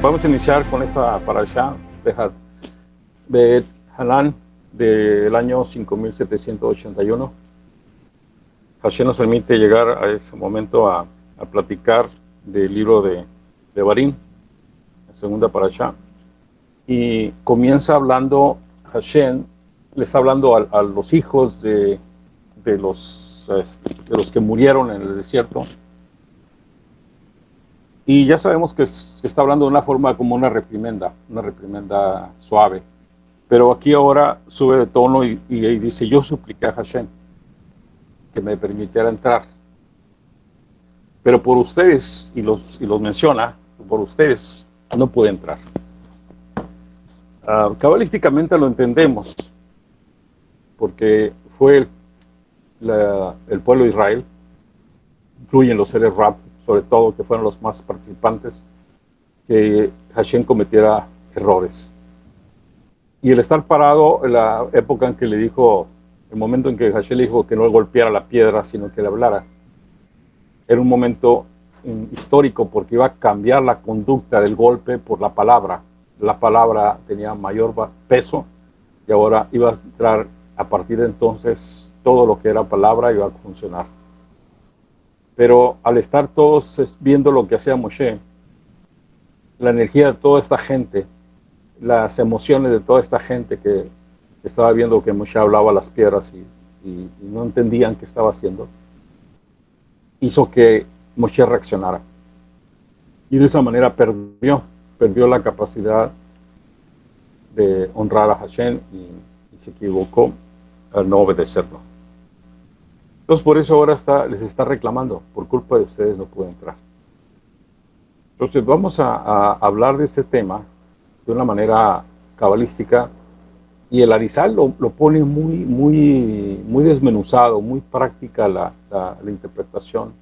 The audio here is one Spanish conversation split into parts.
Vamos a iniciar con esa parashá de Be'et Hanan del año 5781. Hashem nos permite llegar a ese momento a platicar del libro de Devarim, la segunda parashá, y comienza hablando Hashem, le está hablando a los hijos de los que murieron en el desierto. Y ya sabemos que está hablando de una forma como una reprimenda suave. Pero aquí ahora sube de tono y dice: yo supliqué a Hashem que me permitiera entrar. Pero por ustedes, y los menciona, por ustedes no pude entrar. Cabalísticamente lo entendemos, porque fue el pueblo de Israel, incluyen los seres Rab, sobre todo, que fueron los más participantes, que Hashem cometiera errores. Y el estar parado en la época en que le dijo, el momento en que Hashem le dijo que no golpeara la piedra, sino que le hablara, era un momento histórico, porque iba a cambiar la conducta del golpe por la palabra. La palabra tenía mayor peso, y ahora iba a entrar, a partir de entonces, todo lo que era palabra iba a funcionar. Pero al estar todos viendo lo que hacía Moshe, la energía de toda esta gente, las emociones de toda esta gente que estaba viendo que Moshe hablaba a las piedras y no entendían qué estaba haciendo, hizo que Moshe reaccionara. Y de esa manera perdió la capacidad de honrar a Hashem y se equivocó al no obedecerlo. Entonces por eso ahora les está reclamando: por culpa de ustedes no pude entrar. Entonces vamos a hablar de este tema de una manera cabalística, y el Arizal lo pone muy desmenuzado, muy práctica la interpretación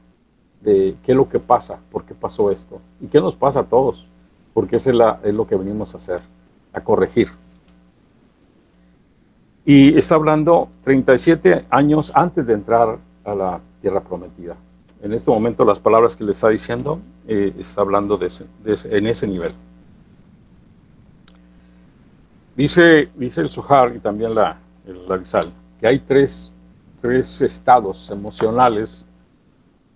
de qué es lo que pasa, por qué pasó esto, y qué nos pasa a todos, porque eso es lo que venimos a hacer, a corregir. Y está hablando 37 años antes de entrar a la tierra prometida. En este momento las palabras que le está diciendo, está hablando en ese nivel. Dice el Zohar y también el Arizal que hay tres estados emocionales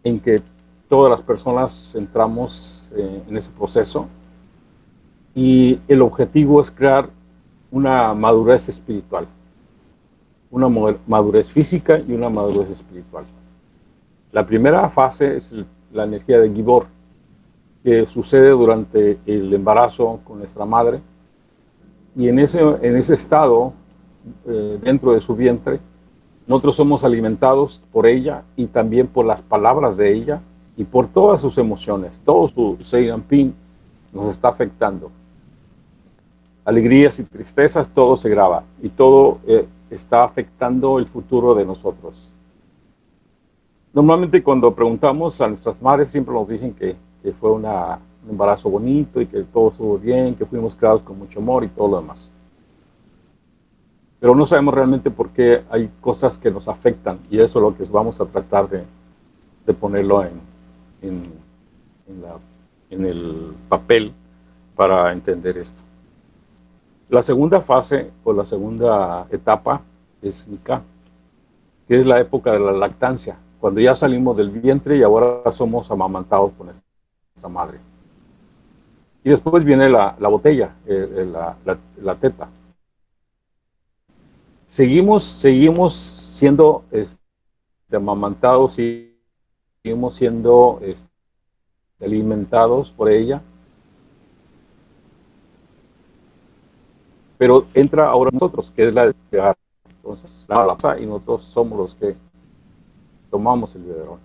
en que todas las personas entramos en ese proceso, y el objetivo es crear una madurez espiritual. Una madurez física y una madurez espiritual. La primera fase es la energía de Gibor, que sucede durante el embarazo con nuestra madre, y en ese estado, dentro de su vientre, nosotros somos alimentados por ella y también por las palabras de ella y por todas sus emociones. Todo su Seiranpin nos está afectando. Alegrías y tristezas, todo se graba, y todo está afectando el futuro de nosotros. Normalmente cuando preguntamos a nuestras madres, siempre nos dicen que fue un embarazo bonito y que todo estuvo bien, que fuimos creados con mucho amor y todo lo demás. Pero no sabemos realmente por qué hay cosas que nos afectan, y eso es lo que vamos a tratar de ponerlo en el papel para entender esto. La segunda fase o la segunda etapa es Nikah, que es la época de la lactancia, cuando ya salimos del vientre y ahora somos amamantados por nuestra madre. Y después viene la botella, la teta. Seguimos siendo amamantados y seguimos siendo alimentados por ella. Pero entra ahora nosotros, que es la de pegar. Entonces, y nosotros somos los que tomamos el biberón.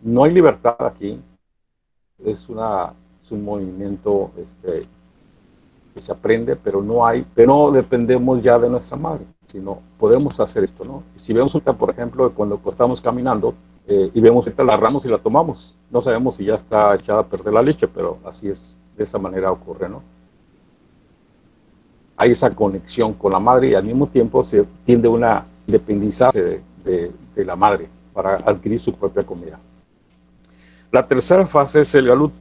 No hay libertad aquí. Es un movimiento que se aprende, pero no dependemos ya de nuestra madre, sino podemos hacer esto, ¿no? Si vemos por ejemplo, cuando estamos caminando y vemos la agarramos y la tomamos, no sabemos si ya está echada a perder la leche, pero así es, de esa manera ocurre, ¿no? Hay esa conexión con la madre, y al mismo tiempo se tiende una independizarse de la madre para adquirir su propia comida. La tercera fase es el galut,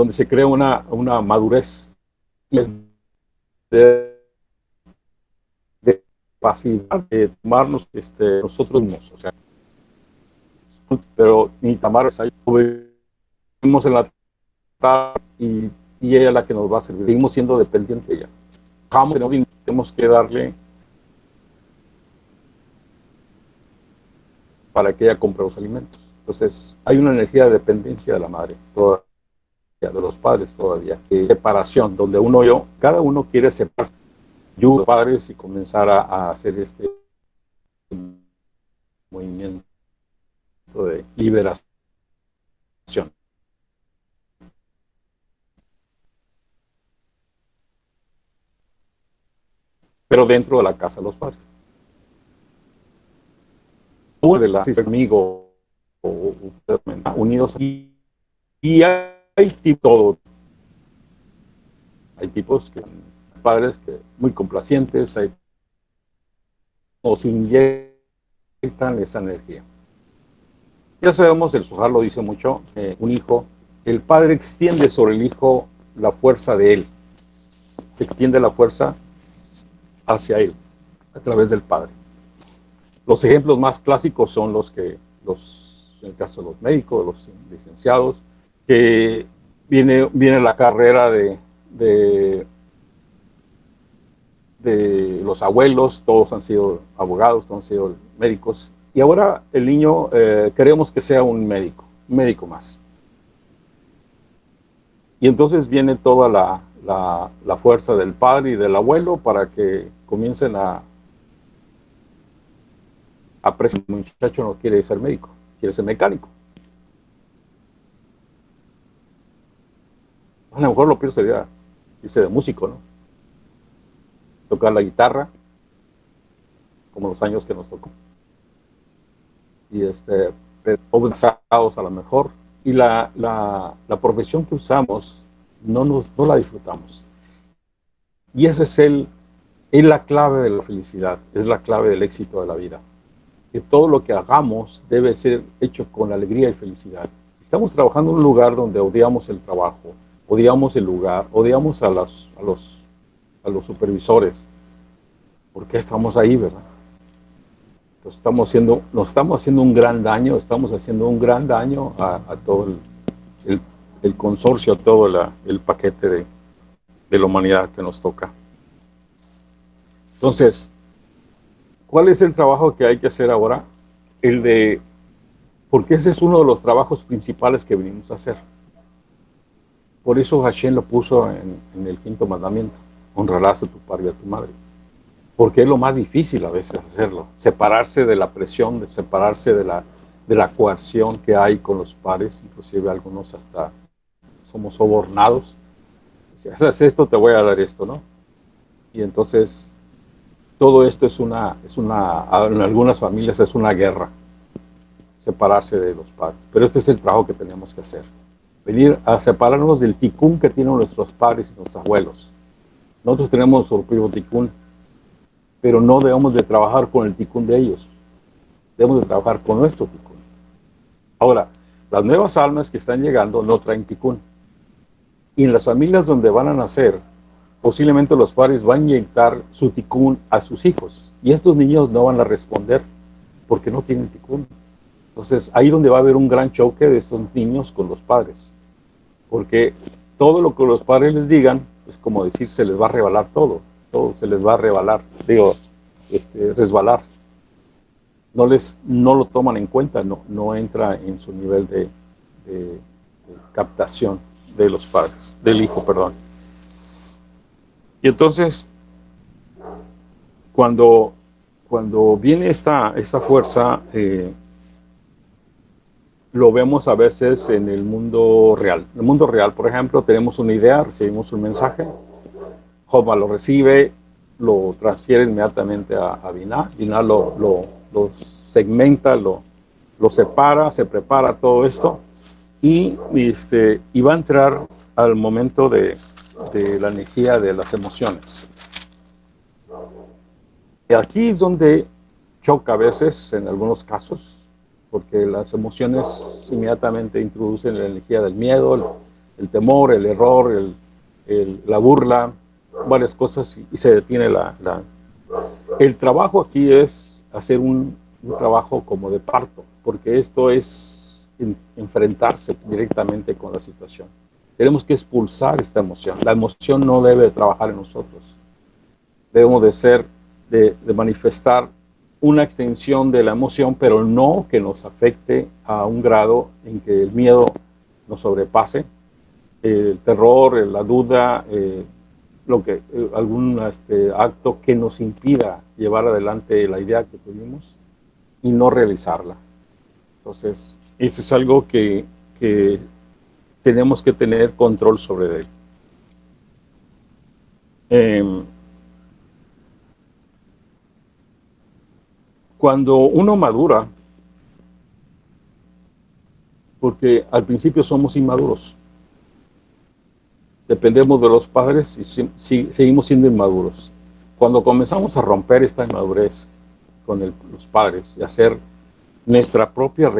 donde se crea una madurez de capacidad de tomarnos nosotros mismos. O sea, pero ni Tamara, vivimos en la tarde y ella es la que nos va a servir. Seguimos siendo dependientes de ella. Tenemos que darle para que ella compre los alimentos. Entonces, hay una energía de dependencia de la madre, todavía, de los padres todavía. Separación, donde cada uno quiere separarse de los padres y comenzar a hacer este movimiento de liberación. Pero dentro de la casa de los padres. De la amigos unidos y hay todo. Hay tipos que padres que muy complacientes, nos inyectan esa energía. Ya sabemos, el Zohar lo dice mucho, un hijo, el padre extiende sobre el hijo la fuerza de él, extiende la fuerza hacia él, a través del padre. Los ejemplos más clásicos son en el caso de los médicos, los licenciados, que viene la carrera de los abuelos, todos han sido abogados, todos han sido médicos, y ahora el niño queremos que sea un médico más. Y entonces viene toda la fuerza del padre y del abuelo para que comiencen a apreciar. El muchacho no quiere ser médico, quiere ser mecánico. A lo mejor lo peor sería irse de músico, ¿no? Tocar la guitarra, como los años que nos tocó. Y obligados a lo mejor. Y la profesión que usamos no la disfrutamos. Y ese es la clave de la felicidad, es la clave del éxito de la vida. Que todo lo que hagamos debe ser hecho con alegría y felicidad. Si estamos trabajando en un lugar donde odiamos el trabajo, odiamos el lugar, odiamos a los supervisores, ¿por qué estamos ahí, verdad? Entonces nos estamos haciendo un gran daño, a todo el consorcio, a todo el paquete de la humanidad que nos toca. Entonces, ¿cuál es el trabajo que hay que hacer ahora? Porque ese es uno de los trabajos principales que venimos a hacer. Por eso Hashem lo puso en el 5º mandamiento: honrarás a tu padre y a tu madre. Porque es lo más difícil a veces hacerlo, separarse de la presión, separarse de la coerción que hay con los padres, inclusive algunos hasta somos sobornados. Si haces esto, te voy a dar esto, ¿no? Y entonces todo esto en algunas familias es una guerra, separarse de los padres. Pero este es el trabajo que tenemos que hacer. Venir a separarnos del tikkun que tienen nuestros padres y nuestros abuelos. Nosotros tenemos nuestro propio tikkun, pero no debemos de trabajar con el tikkun de ellos. Debemos de trabajar con nuestro tikkun. Ahora, las nuevas almas que están llegando no traen tikkun. Y en las familias donde van a nacer, posiblemente los padres van a inyectar su tikkun a sus hijos. Y estos niños no van a responder porque no tienen tikkun. Entonces, ahí donde va a haber un gran choque de esos niños con los padres. Porque todo lo que los padres les digan, es como decir, se les va a rebalar todo se les va a resbalar. No lo toman en cuenta, no entra en su nivel de captación de los padres, del hijo, perdón. Y entonces, cuando viene esta fuerza, lo vemos a veces en el mundo real. En el mundo real, por ejemplo, tenemos una idea, recibimos un mensaje, Jobá lo recibe, lo transfiere inmediatamente a Binah. Binah lo segmenta, lo separa, se prepara todo esto y va a entrar al momento de la energía de las emociones. Y aquí es donde choca a veces, en algunos casos, porque las emociones inmediatamente introducen la energía del miedo, el temor, el error, la burla, varias cosas, y se detiene El trabajo aquí es hacer un trabajo como de parto, porque esto es enfrentarse directamente con la situación. Tenemos que expulsar esta emoción. La emoción no debe de trabajar en nosotros. Debemos de manifestar una extensión de la emoción, pero no que nos afecte a un grado en que el miedo nos sobrepase, el terror, la duda, algún acto que nos impida llevar adelante la idea que tuvimos y no realizarla. Entonces, eso es algo que tenemos que tener control sobre él. Cuando uno madura, porque al principio somos inmaduros, dependemos de los padres y seguimos siendo inmaduros. Cuando comenzamos a romper esta inmadurez con los padres y hacer nuestra propia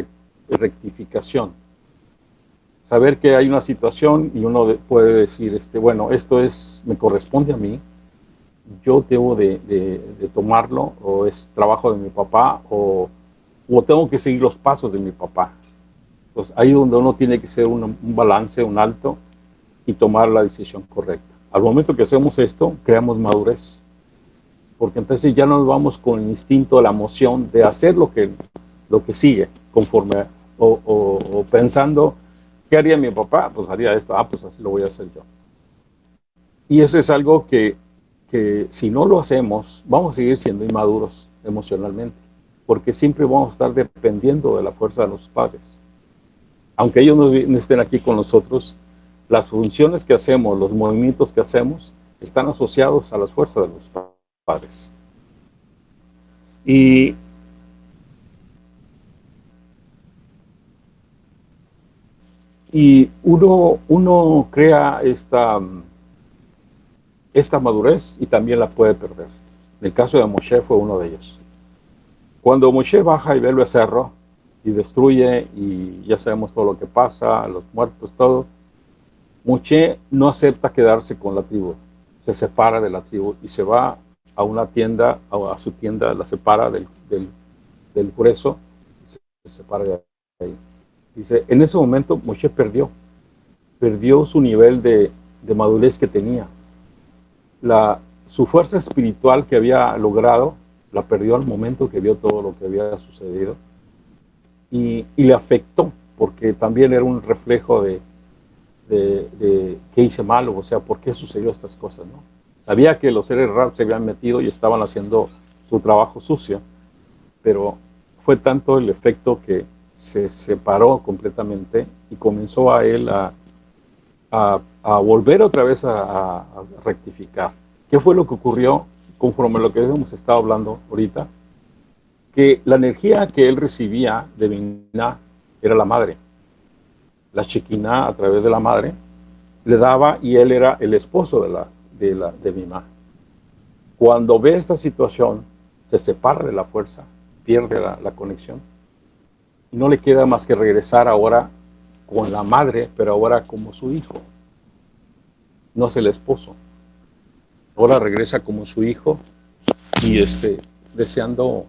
rectificación, saber que hay una situación y uno puede decir, bueno, me corresponde a mí, yo debo de tomarlo, o es trabajo de mi papá, o tengo que seguir los pasos de mi papá. Entonces, ahí es donde uno tiene que hacer un balance, un alto, y tomar la decisión correcta. Al momento que hacemos esto, creamos madurez, porque entonces ya nos vamos con el instinto, la emoción de hacer lo que sigue, conforme, o pensando, ¿qué haría mi papá? Pues haría esto, pues así lo voy a hacer yo. Y eso es algo que si no lo hacemos, vamos a seguir siendo inmaduros emocionalmente, porque siempre vamos a estar dependiendo de la fuerza de los padres. Aunque ellos no estén aquí con nosotros, las funciones que hacemos, los movimientos que hacemos, están asociados a las fuerzas de los padres. Y uno crea esta madurez y también la puede perder. En el caso de Moshe fue uno de ellos. Cuando Moshe baja y ve el becerro y destruye, y ya sabemos todo lo que pasa, los muertos, todo, Moshe no acepta quedarse con la tribu, se separa de la tribu y se va a una tienda, a su tienda, la separa del grueso, se separa de ahí. Dice, en ese momento Moshe perdió su nivel de madurez que tenía. Su fuerza espiritual que había logrado, la perdió al momento que vio todo lo que había sucedido, y le afectó, porque también era un reflejo de qué hice mal, o sea, por qué sucedió estas cosas, ¿no? Sabía que los seres raros se habían metido y estaban haciendo su trabajo sucio, pero fue tanto el efecto que se separó completamente y comenzó a él a volver otra vez a rectificar. ¿Qué fue lo que ocurrió conforme a lo que hemos estado hablando ahorita? Que la energía que él recibía de Biná era la madre. La Shekinah, a través de la madre, le daba, y él era el esposo de Biná. Cuando ve esta situación, se separa de la fuerza, pierde la conexión, y no le queda más que regresar ahora con la madre, pero ahora como su hijo. No es el esposo. Ahora regresa como su hijo y deseando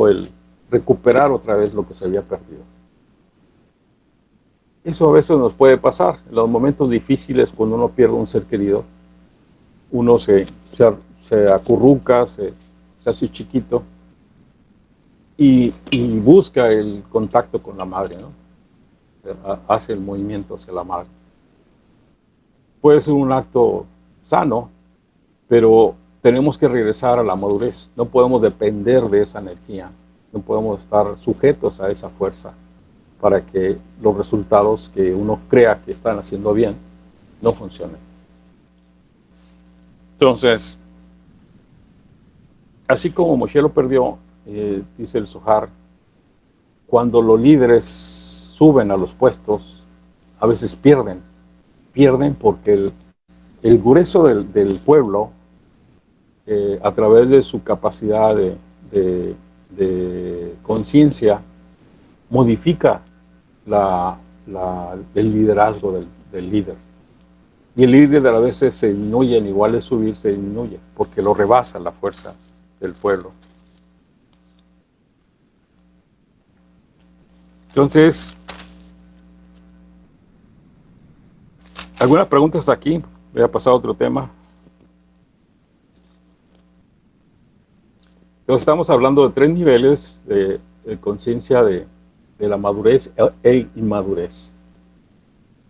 el recuperar otra vez lo que se había perdido. Eso a veces nos puede pasar. En los momentos difíciles, cuando uno pierde un ser querido, uno se acurruca, se hace chiquito y busca el contacto con la madre, ¿no? Hace el movimiento hacia la madre. Puede ser un acto sano, pero tenemos que regresar a la madurez. No podemos depender de esa energía, no podemos estar sujetos a esa fuerza para que los resultados que uno crea que están haciendo bien no funcionen. Entonces, así como Moshe lo perdió, dice el Zohar, cuando los líderes suben a los puestos, a veces pierden porque el grueso del pueblo, a través de su capacidad de conciencia, modifica el liderazgo del líder. Y el líder a veces se disminuye, en igual de subir, se disminuye, porque lo rebasa la fuerza del pueblo. Entonces, ¿algunas preguntas aquí? Voy a pasar a otro tema. Entonces, estamos hablando de 3 niveles de conciencia de la madurez e inmadurez.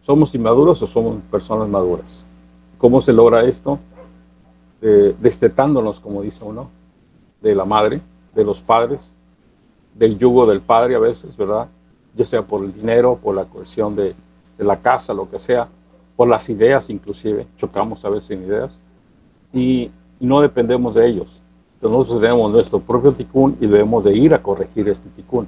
¿Somos inmaduros o somos personas maduras? ¿Cómo se logra esto? Destetándonos, como dice uno, de la madre, de los padres, del yugo del padre a veces, ¿verdad? Ya sea por el dinero, por la cohesión de la casa, lo que sea, por las ideas inclusive, chocamos a veces en ideas, y no dependemos de ellos. Entonces nosotros tenemos nuestro propio tikkun y debemos de ir a corregir este tikkun.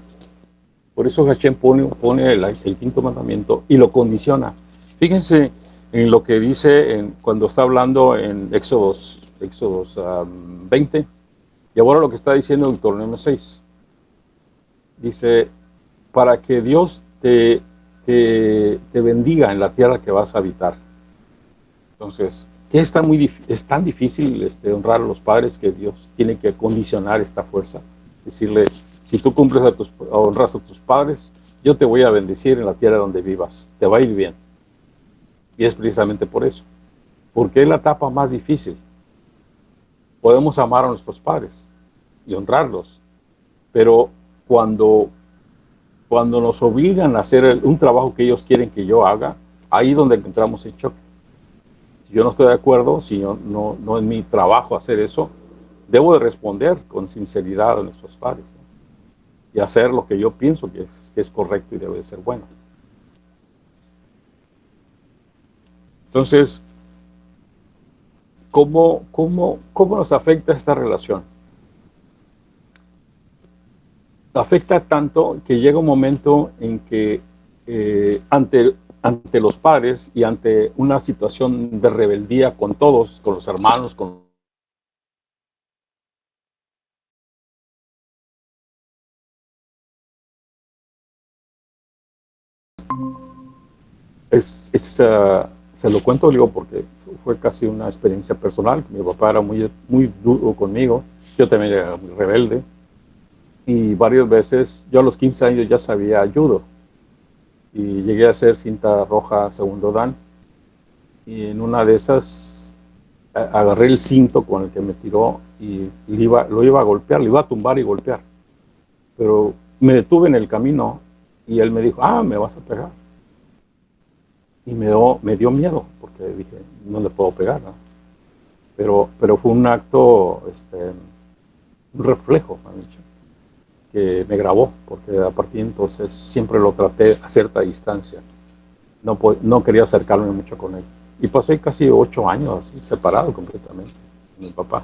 Por eso Hashem pone el quinto mandamiento y lo condiciona. Fíjense en lo que dice cuando está hablando en Éxodos 20, y ahora lo que está diciendo en Deuteronomio 6. Dice, para que Dios te bendiga en la tierra que vas a habitar. Entonces, ¿qué es tan difícil honrar a los padres que Dios tiene que condicionar esta fuerza? Decirle, si tú honras a tus padres, yo te voy a bendecir en la tierra donde vivas, te va a ir bien. Y es precisamente por eso, porque es la etapa más difícil. Podemos amar a nuestros padres y honrarlos, pero cuando nos obligan a hacer un trabajo que ellos quieren que yo haga, ahí es donde encontramos el choque. Si yo no estoy de acuerdo, si no es mi trabajo hacer eso, debo de responder con sinceridad a nuestros padres, ¿no? Y hacer lo que yo pienso que es correcto y debe de ser bueno. Entonces, ¿cómo nos afecta esta relación? Afecta tanto que llega un momento en que ante los padres y ante una situación de rebeldía con todos, con los hermanos, se lo cuento, digo, porque fue casi una experiencia personal. Mi papá era muy, muy duro conmigo, yo también era muy rebelde, y varias veces, yo a los 15 años ya sabía judo, y llegué a ser cinta roja segundo dan, y en una de esas agarré el cinto con el que me tiró y lo iba a golpear, lo iba a tumbar y golpear, pero me detuve en el camino y él me dijo, me vas a pegar. Y me dio miedo, porque dije, no le puedo pegar, ¿no? Pero fue un acto, un reflejo, me han dicho, que me grabó, porque a partir de entonces siempre lo traté a cierta distancia. No quería acercarme mucho con él. Y pasé casi 8 años así, separado completamente de mi papá.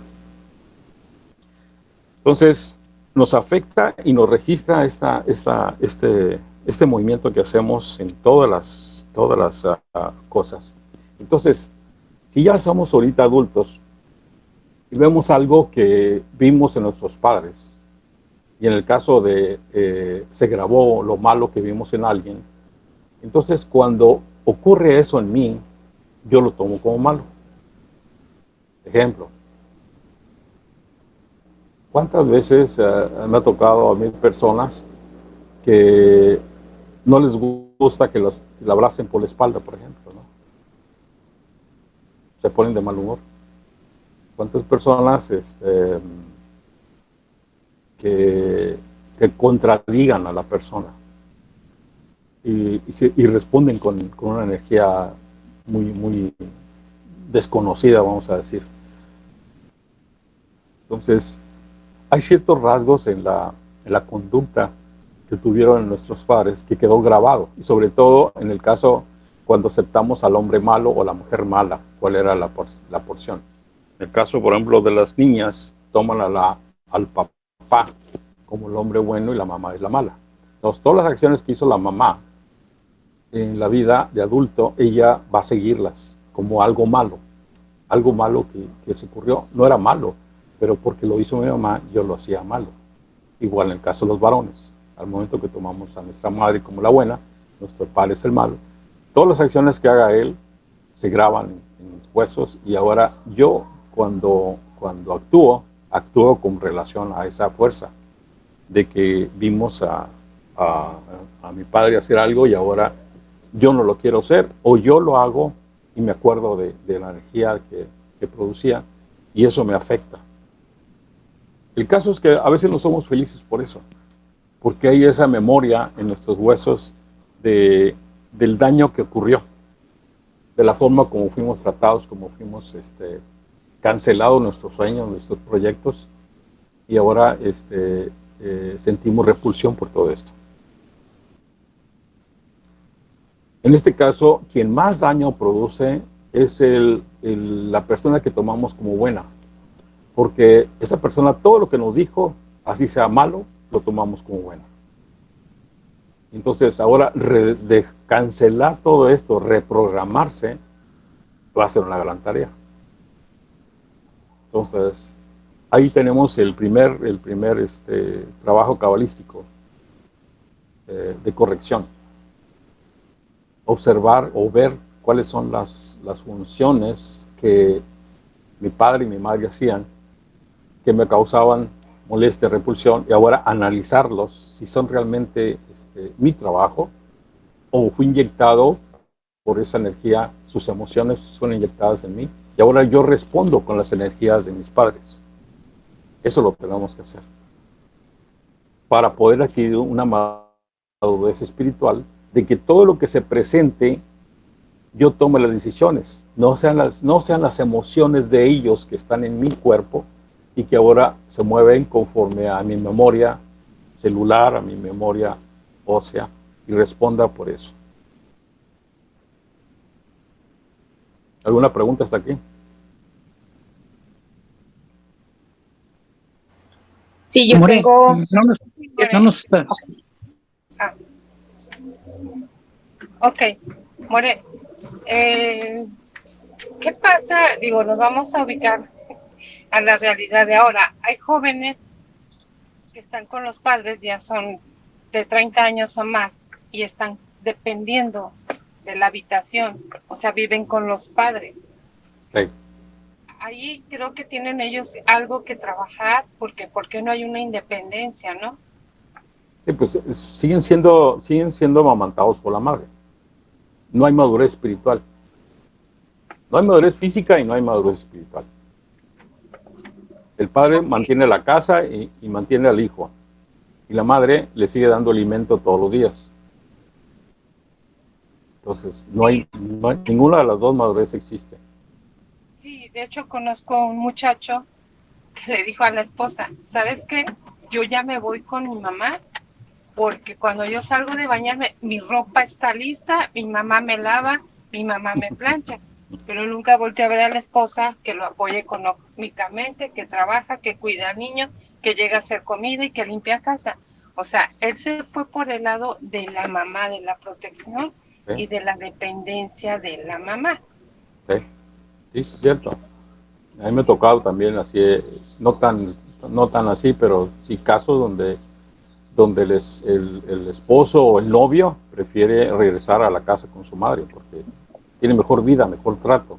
Entonces, nos afecta y nos registra este movimiento que hacemos en todas las cosas. Entonces, si ya somos ahorita adultos y vemos algo que vimos en nuestros padres, y en el caso de se grabó lo malo que vimos en alguien, entonces cuando ocurre eso en mí, yo lo tomo como malo. Ejemplo, ¿cuántas veces me ha tocado a 1000 personas que no les gusta que la abracen por la espalda, por ejemplo, ¿no? Se ponen de mal humor. ¿Cuántas personas que contradigan a la persona y responden con una energía muy, muy desconocida, vamos a decir? Entonces, hay ciertos rasgos en la conducta que tuvieron nuestros padres que quedó grabado, y sobre todo en el caso cuando aceptamos al hombre malo o la mujer mala, cuál era la porción. En el caso, por ejemplo, de las niñas, toman al papá como el hombre bueno y la mamá es la mala. Entonces, todas las acciones que hizo la mamá en la vida de adulto, ella va a seguirlas como algo malo que se ocurrió. No era malo, pero porque lo hizo mi mamá, yo lo hacía malo. Igual en el caso de los varones, al momento que tomamos a nuestra madre como la buena, nuestro padre es el malo, todas las acciones que haga él se graban en mis huesos y ahora yo cuando actúo con relación a esa fuerza de que vimos a mi padre hacer algo y ahora yo no lo quiero hacer o yo lo hago y me acuerdo de la energía que producía y eso me afecta. El caso es que a veces no somos felices por eso, porque hay esa memoria en nuestros huesos del daño que ocurrió, de la forma como fuimos tratados, como fuimos cancelados nuestros sueños, nuestros proyectos, y ahora sentimos repulsión por todo esto. En este caso, quien más daño produce es la persona que tomamos como buena, porque esa persona, todo lo que nos dijo, así sea malo, lo tomamos como bueno. Entonces, ahora de cancelar todo esto, reprogramarse, va a ser una gran tarea. Entonces, ahí tenemos el primer trabajo cabalístico de corrección. Observar o ver cuáles son las funciones que mi padre y mi madre hacían que me causaban molestia, repulsión, y ahora analizarlos si son realmente mi trabajo o fui inyectado por esa energía, sus emociones son inyectadas en mí, y ahora yo respondo con las energías de mis padres. Eso lo tenemos que hacer para poder adquirir una madurez espiritual de que todo lo que se presente yo tome las decisiones, no sean las emociones de ellos que están en mi cuerpo y que ahora se mueven conforme a mi memoria celular, a mi memoria ósea, y responda por eso. ¿Alguna pregunta hasta aquí? Sí, yo More, tengo... no nos estás. Ah. Ok, More, ¿qué pasa? Digo, nos vamos a ubicar a la realidad de ahora. Hay jóvenes que están con los padres, ya son de 30 años o más, y están dependiendo de la habitación, o sea, viven con los padres. Sí. Ahí creo que tienen ellos algo que trabajar, porque no hay una independencia, ¿no? Sí, pues siguen siendo amamantados por la madre. No hay madurez espiritual. No hay madurez física y no hay madurez espiritual. El padre mantiene la casa y mantiene al hijo. Y la madre le sigue dando alimento todos los días. Entonces, no hay ninguna de las dos madurez existe. Sí, de hecho conozco un muchacho que le dijo a la esposa, ¿sabes qué? Yo ya me voy con mi mamá porque cuando yo salgo de bañarme, mi ropa está lista, mi mamá me lava, mi mamá me plancha, pero nunca volteé a ver a la esposa que lo apoye económicamente, que trabaja, que cuida al niño, que llega a hacer comida y que limpia casa. O sea, él se fue por el lado de la mamá, de la protección y de la dependencia de la mamá. Sí, sí, es cierto. A mí me ha tocado también así, no tan así, pero sí casos donde el esposo o el novio prefiere regresar a la casa con su madre porque tiene mejor vida, mejor trato.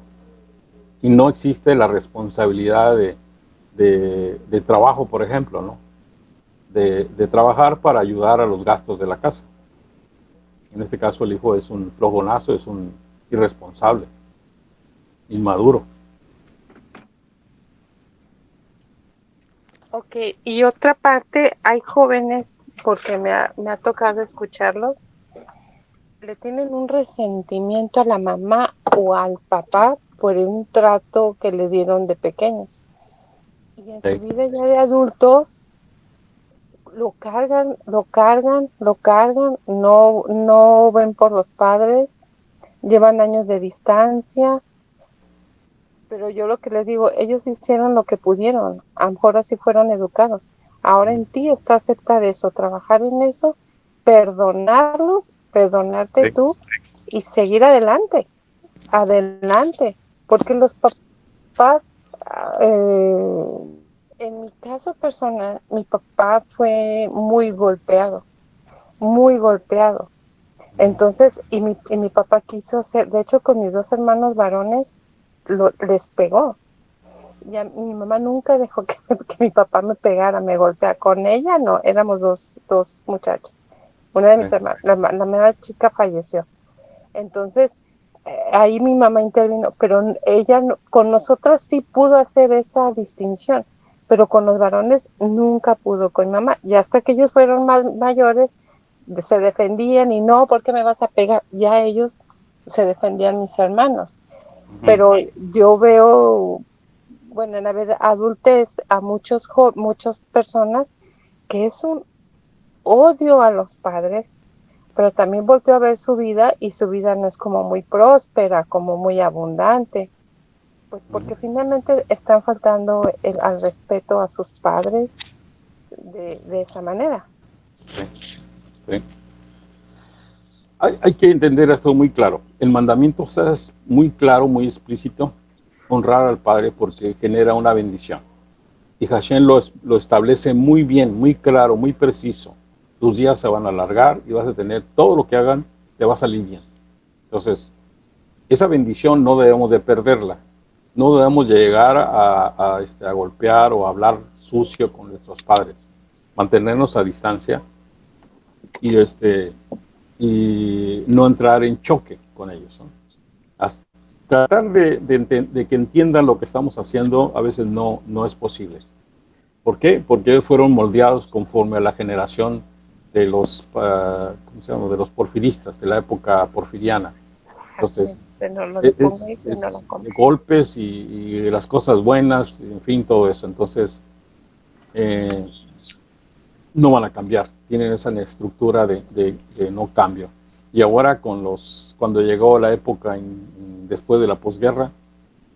Y no existe la responsabilidad de trabajo, por ejemplo, ¿no? De trabajar para ayudar a los gastos de la casa. En este caso el hijo es un flojonazo, es un irresponsable, inmaduro. Ok, y otra parte, hay jóvenes, porque me ha tocado escucharlos, le tienen un resentimiento a la mamá o al papá por un trato que le dieron de pequeños. Y en su vida ya de adultos lo cargan, no ven por los padres, llevan años de distancia, pero yo lo que les digo, ellos hicieron lo que pudieron, a lo mejor así fueron educados. Ahora en ti está aceptar eso, trabajar en eso, perdonarlos, perdonarte tú y seguir adelante, porque los papás, en mi caso personal, mi papá fue muy golpeado, Entonces, y mi papá quiso hacer, de hecho con mis dos hermanos varones, les pegó. Mi mamá nunca dejó que mi papá me pegara, me golpeara. Con ella no, éramos dos muchachos. Una de mis hermanas, la más chica falleció. Entonces, ahí mi mamá intervino, pero ella con nosotras sí pudo hacer esa distinción, pero con los varones nunca pudo con mamá. Y hasta que ellos fueron más mayores, se defendían y no, ¿por qué me vas a pegar? Ya ellos se defendían mis hermanos. Pero yo veo, bueno, en la vida adultez a muchas personas que es un odio a los padres, pero también volteó a ver su vida y su vida no es como muy próspera, como muy abundante, pues porque finalmente están faltando al respeto a sus padres de esa manera. Sí. Hay que entender esto muy claro. El mandamiento es muy claro, muy explícito, honrar al Padre porque genera una bendición. Y Hashem lo establece muy bien, muy claro, muy preciso. Tus días se van a alargar y vas a tener todo lo que hagan, te va a salir bien. Entonces, esa bendición no debemos de perderla. No debemos llegar a golpear o a hablar sucio con nuestros padres. Mantenernos a distancia y no entrar en choque con ellos, ¿no? Tratar de que entiendan lo que estamos haciendo a veces no es posible. ¿Por qué? Porque ellos fueron moldeados conforme a la generación de los, ¿cómo se llama? De los porfiristas, de la época porfiriana. Entonces, golpes y las cosas buenas, en fin, todo eso. Entonces, no van a cambiar, tienen esa estructura de no cambio. Y ahora cuando llegó la época después de la posguerra,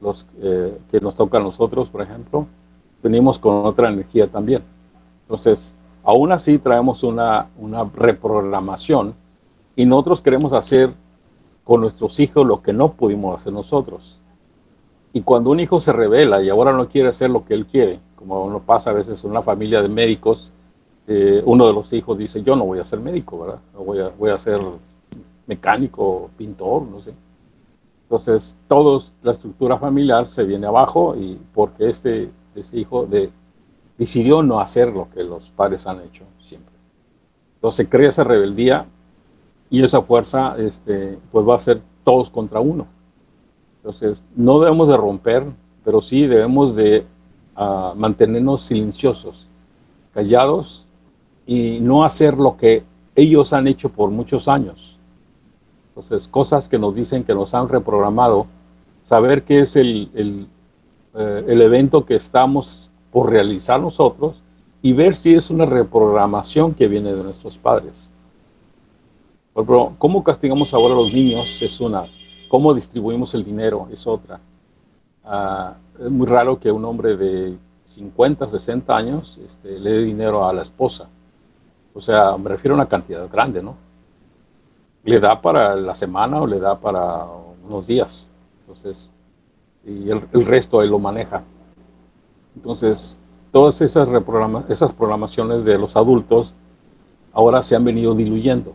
que nos toca a nosotros, por ejemplo, venimos con otra energía también. Entonces, aún así traemos una reprogramación y nosotros queremos hacer con nuestros hijos lo que no pudimos hacer nosotros. Y cuando un hijo se revela y ahora no quiere hacer lo que él quiere, como uno pasa a veces en una familia de médicos, uno de los hijos dice, yo no voy a ser médico, ¿verdad? No voy a ser mecánico, pintor, no sé. Entonces, la estructura familiar se viene abajo y porque ese hijo decidió no hacer lo que los padres han hecho siempre. Entonces, crea esa rebeldía y esa fuerza, pues va a ser todos contra uno. Entonces, no debemos de romper, pero sí debemos de mantenernos silenciosos, callados y no hacer lo que ellos han hecho por muchos años. Entonces, cosas que nos dicen que nos han reprogramado, saber qué es el evento que estamos por realizar nosotros y ver si es una reprogramación que viene de nuestros padres. Por ejemplo, ¿cómo castigamos ahora a los niños? Es una. ¿Cómo distribuimos el dinero? Es otra. Es muy raro que un hombre de 50, 60 años le dé dinero a la esposa. O sea, me refiero a una cantidad grande, ¿no? Le da para la semana o le da para unos días. Entonces, y el resto él lo maneja. Entonces, todas esas programaciones de los adultos ahora se han venido diluyendo.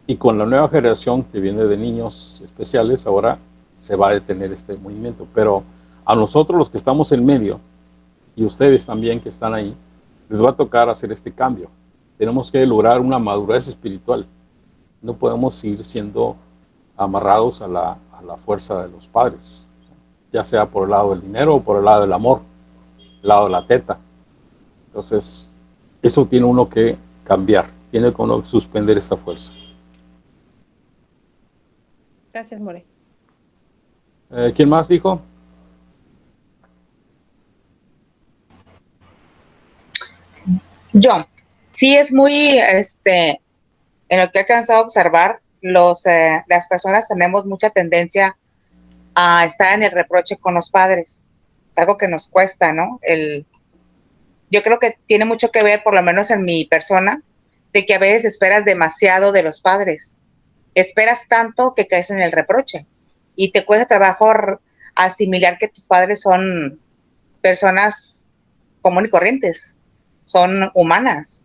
Y con la nueva generación que viene de niños especiales, ahora se va a detener este movimiento. Pero a nosotros los que estamos en medio, y ustedes también que están ahí, les va a tocar hacer este cambio. Tenemos que lograr una madurez espiritual. No podemos seguir siendo amarrados a la fuerza de los padres, ya sea por el lado del dinero o por el lado del amor, el lado de la teta. Entonces, eso tiene uno que cambiar, tiene que uno suspender esa fuerza. Gracias, More. ¿Quién más dijo? Yo. Sí, es muy, en lo que he alcanzado a observar, las personas tenemos mucha tendencia a estar en el reproche con los padres. Es algo que nos cuesta, ¿no? Yo creo que tiene mucho que ver, por lo menos en mi persona, de que a veces esperas demasiado de los padres. Esperas tanto que caes en el reproche y te cuesta trabajo asimilar que tus padres son personas comunes y corrientes, son humanas,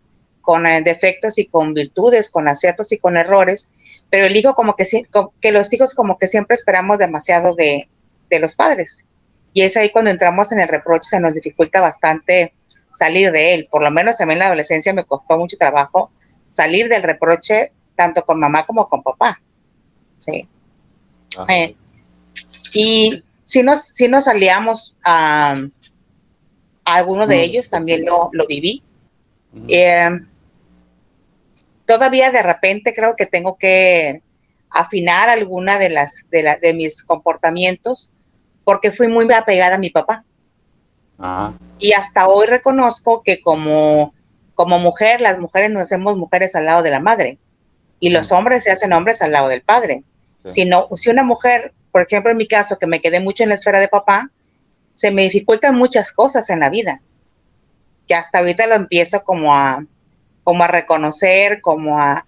defectos y con virtudes, con aciertos y con errores, pero el hijo que los hijos como que siempre esperamos demasiado de los padres. Y es ahí cuando entramos en el reproche, se nos dificulta bastante salir de él. Por lo menos a mí en la adolescencia me costó mucho trabajo salir del reproche, tanto con mamá como con papá. Sí. Y si nos salíamos a alguno de ellos, también lo viví. Todavía de repente creo que tengo que afinar alguna de mis comportamientos, porque fui muy apegada a mi papá. Y hasta hoy reconozco que como mujer, las mujeres nos hacemos mujeres al lado de la madre, y los hombres se hacen hombres al lado del padre. Si una mujer, por ejemplo en mi caso, que me quedé mucho en la esfera de papá, se me dificultan muchas cosas en la vida, que hasta ahorita lo empiezo como a reconocer, como a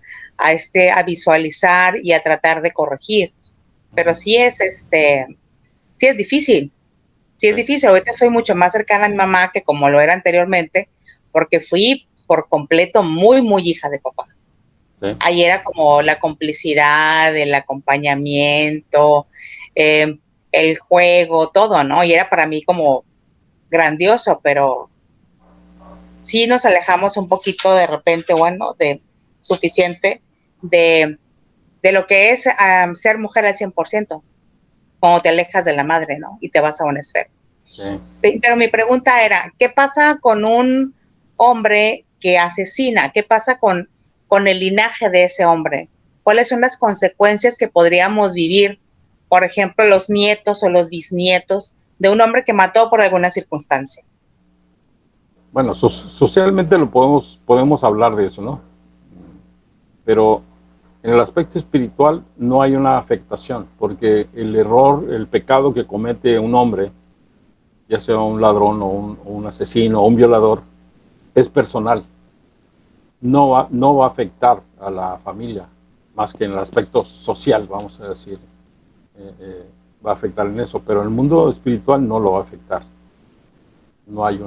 visualizar y a tratar de corregir. Pero sí es difícil. Sí es difícil. Ahorita soy mucho más cercana a mi mamá que como lo era anteriormente, porque fui por completo muy, muy hija de papá. Sí. Ahí era como la complicidad, el acompañamiento, el juego, todo, ¿no? Y era para mí como grandioso, pero sí nos alejamos un poquito de repente, de suficiente de lo que es ser mujer al 100%, cuando te alejas de la madre, ¿no? Y te vas a una esfera. Sí. Pero mi pregunta era, ¿qué pasa con un hombre que asesina? ¿Qué pasa con el linaje de ese hombre? ¿Cuáles son las consecuencias que podríamos vivir, por ejemplo, los nietos o los bisnietos de un hombre que mató por alguna circunstancia? Bueno, socialmente podemos hablar de eso, ¿no? Pero en el aspecto espiritual no hay una afectación, porque el error, el pecado que comete un hombre, ya sea un ladrón o un asesino o un violador, es personal. No va a afectar a la familia, más que en el aspecto social, vamos a decir. Va a afectar en eso, pero en el mundo espiritual no lo va a afectar. No hay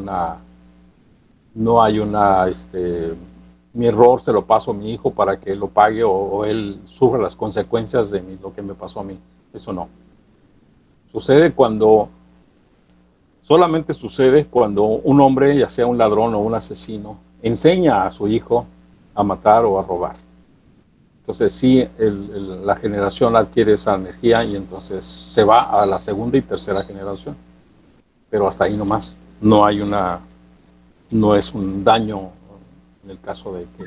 mi error se lo paso a mi hijo para que él lo pague o él sufra las consecuencias de lo que me pasó a mí. Eso no. Solamente sucede cuando un hombre, ya sea un ladrón o un asesino, enseña a su hijo a matar o a robar. Entonces sí, la generación adquiere esa energía y entonces se va a la segunda y tercera generación. Pero hasta ahí nomás. No es un daño en el caso de que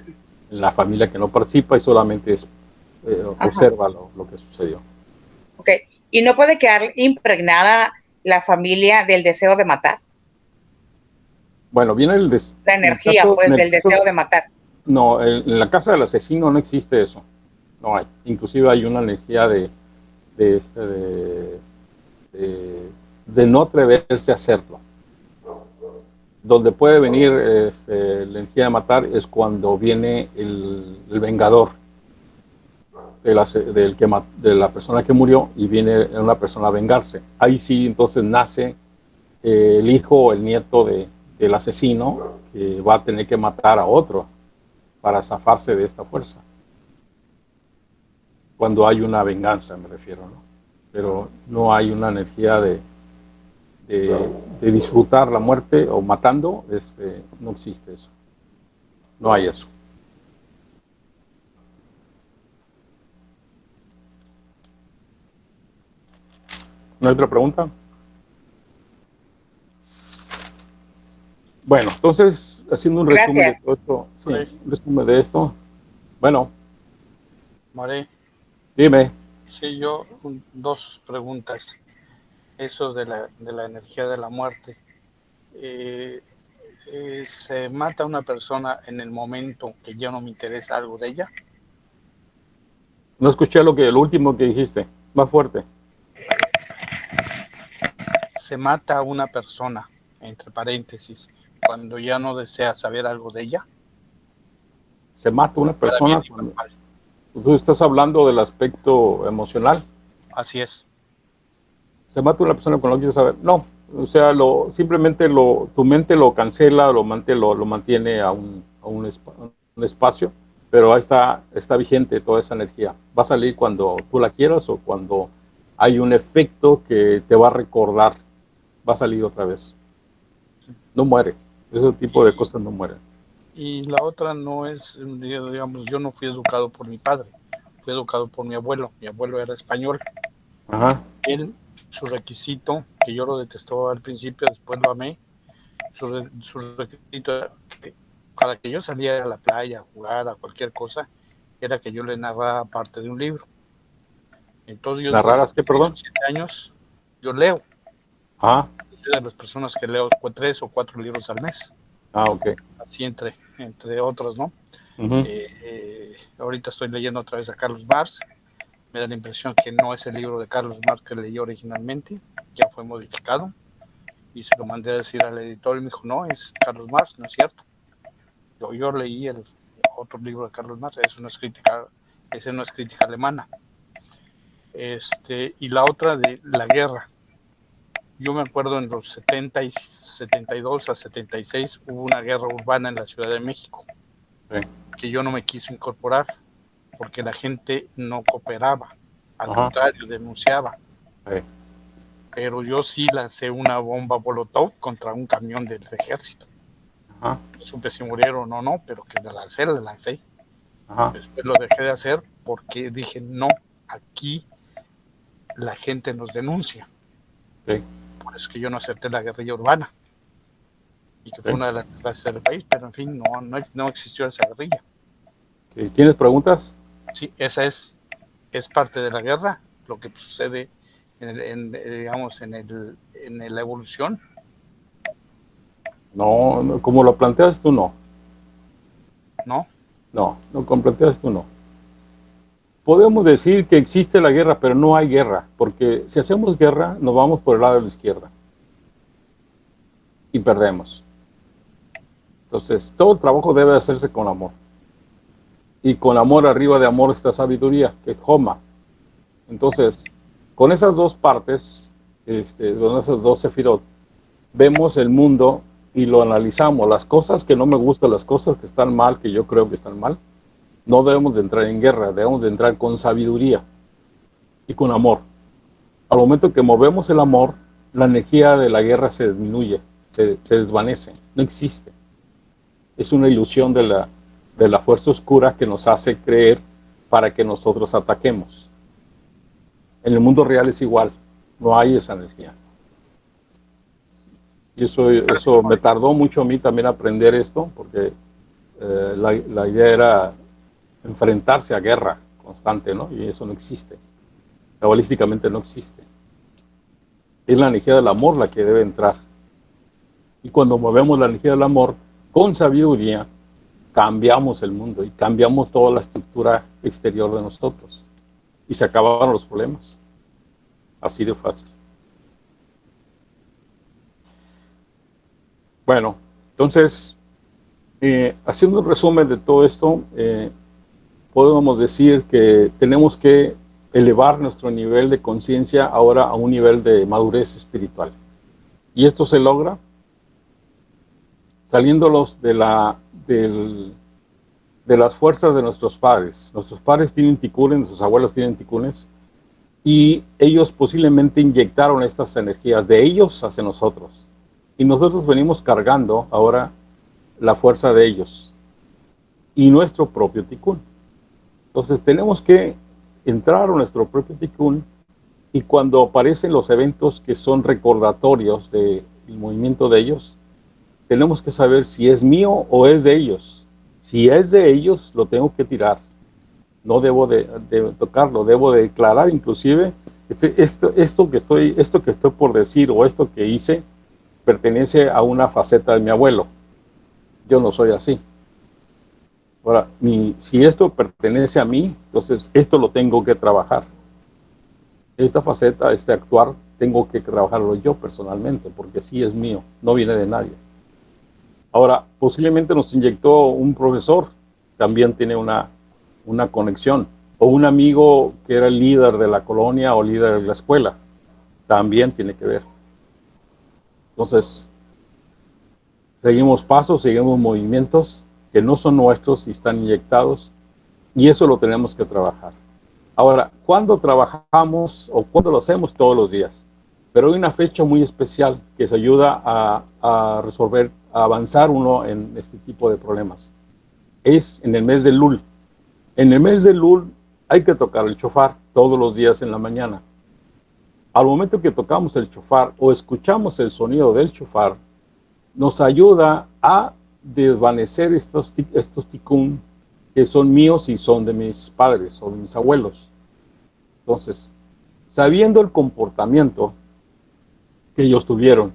la familia que no participa y solamente observa lo que sucedió. Ok, ¿y no puede quedar impregnada la familia del deseo de matar? Bueno, viene la energía, del deseo de matar. No, en la casa del asesino no existe eso. No hay. Inclusive hay una energía de no atreverse a hacerlo. Donde puede venir la energía de matar es cuando viene el vengador de la persona que murió y viene una persona a vengarse. Ahí sí, entonces nace el hijo o el nieto del asesino que va a tener que matar a otro para zafarse de esta fuerza. Cuando hay una venganza, me refiero, ¿no? Pero no hay una energía de disfrutar la muerte o matando, no existe eso. No hay eso. ¿No hay otra pregunta? Bueno, entonces, haciendo un resumen de todo esto. Sí, un resumen de esto. Bueno. María. Dime. Sí, yo, dos preguntas. Eso de la energía de la muerte. ¿Se mata a una persona en el momento que ya no me interesa algo de ella? No escuché lo último que dijiste. Más fuerte. Se mata a una persona, entre paréntesis, cuando ya no desea saber algo de ella. Se mata a una persona cuando... ¿Tú estás hablando del aspecto emocional? Así es. ¿Se mata a una persona cuando no quiere saber? No. O sea, simplemente tu mente lo cancela, lo mantiene a un espacio, pero ahí está vigente toda esa energía. Va a salir cuando tú la quieras o cuando hay un efecto que te va a recordar, va a salir otra vez. No muere, ese tipo de cosas no mueren. Y la otra no es, digamos, yo no fui educado por mi padre, fui educado por mi abuelo era español. Ajá. Él, su requisito, que yo lo detestaba al principio, después lo amé, su requisito era que cada que yo salía a la playa a jugar a cualquier cosa, era que yo le narrara parte de un libro. Entonces yo ¿Narraras qué, perdón? 7 años, yo leo. Ah. Yo soy de las personas que leo 3 o 4 libros al mes. Ah, ok. Así entre otros, ¿no? Uh-huh. Ahorita estoy leyendo otra vez a Carlos Marx. Me da la impresión que no es el libro de Carlos Marx que leí originalmente, ya fue modificado. Y se lo mandé a decir al editor y me dijo, no, es Carlos Marx, no es cierto. Yo leí el otro libro de Carlos Marx, esa no es crítica alemana. Y la otra de la guerra. Yo me acuerdo en los 72 a 76 hubo una guerra urbana en la Ciudad de México, sí, que yo no me quise incorporar porque la gente no cooperaba, al contrario, denunciaba. Sí. Pero yo sí lancé una bomba Molotov contra un camión del ejército. Ajá. No supe si murieron o no, pero que la lancé. Ajá. Después lo dejé de hacer porque dije, no, aquí la gente nos denuncia. Sí. Por eso que yo no acepté la guerrilla urbana. Y que fue una de las desgracias del país, pero en fin, no existió esa guerrilla. ¿Tienes preguntas? Sí, esa es parte de la guerra, lo que sucede digamos, en la evolución. No, como lo planteas tú, no. ¿No? No, como planteas tú, no. Podemos decir que existe la guerra, pero no hay guerra, porque si hacemos guerra, nos vamos por el lado de la izquierda y perdemos. Entonces, todo el trabajo debe hacerse con amor. Y con amor, arriba de amor está sabiduría, que es Homa. Entonces, con esas dos partes, con esas dos sefirot, vemos el mundo y lo analizamos. Las cosas que no me gustan, las cosas que están mal, que yo creo que están mal, no debemos de entrar en guerra, debemos de entrar con sabiduría y con amor. Al momento que movemos el amor, la energía de la guerra se disminuye, se desvanece, no existe. Es una ilusión de la fuerza oscura que nos hace creer para que nosotros ataquemos. En el mundo real es igual, no hay esa energía. Y eso me tardó mucho a mí también aprender esto, porque la idea era enfrentarse a guerra constante, ¿no? Y eso no existe. Cabalísticamente no existe. Es la energía del amor la que debe entrar. Y cuando movemos la energía del amor con sabiduría, cambiamos el mundo y cambiamos toda la estructura exterior de nosotros. Y se acabaron los problemas. Así de fácil. Bueno, entonces, haciendo un resumen de todo esto, podemos decir que tenemos que elevar nuestro nivel de conciencia ahora a un nivel de madurez espiritual. Y esto se logra saliéndolos de las fuerzas de nuestros padres. Nuestros padres tienen ticunes, nuestros abuelos tienen ticunes, y ellos posiblemente inyectaron estas energías de ellos hacia nosotros. Y nosotros venimos cargando ahora la fuerza de ellos y nuestro propio ticún. Entonces tenemos que entrar a nuestro propio ticún, y cuando aparecen los eventos que son recordatorios del movimiento de ellos, tenemos que saber si es mío o es de ellos. Si es de ellos, lo tengo que tirar. No debo de tocarlo, debo de declarar inclusive, esto que estoy por decir o esto que hice pertenece a una faceta de mi abuelo. Yo no soy así. Ahora, si esto pertenece a mí, entonces esto lo tengo que trabajar. Esta faceta, este actuar, tengo que trabajarlo yo personalmente, porque sí es mío, no viene de nadie. Ahora, posiblemente nos inyectó un profesor, también tiene una conexión, o un amigo que era el líder de la colonia o líder de la escuela, también tiene que ver. Entonces, seguimos pasos, seguimos movimientos, que no son nuestros y están inyectados, y eso lo tenemos que trabajar. Ahora, ¿cuándo trabajamos o cuándo lo hacemos? Todos los días. Pero hay una fecha muy especial que se ayuda a resolver, a avanzar uno en este tipo de problemas. Es en el mes de Lul. En el mes de Lul hay que tocar el shofar todos los días en la mañana. Al momento que tocamos el shofar o escuchamos el sonido del shofar, nos ayuda a desvanecer estos tikkun que son míos y son de mis padres o de mis abuelos. Entonces, sabiendo el comportamiento que ellos tuvieron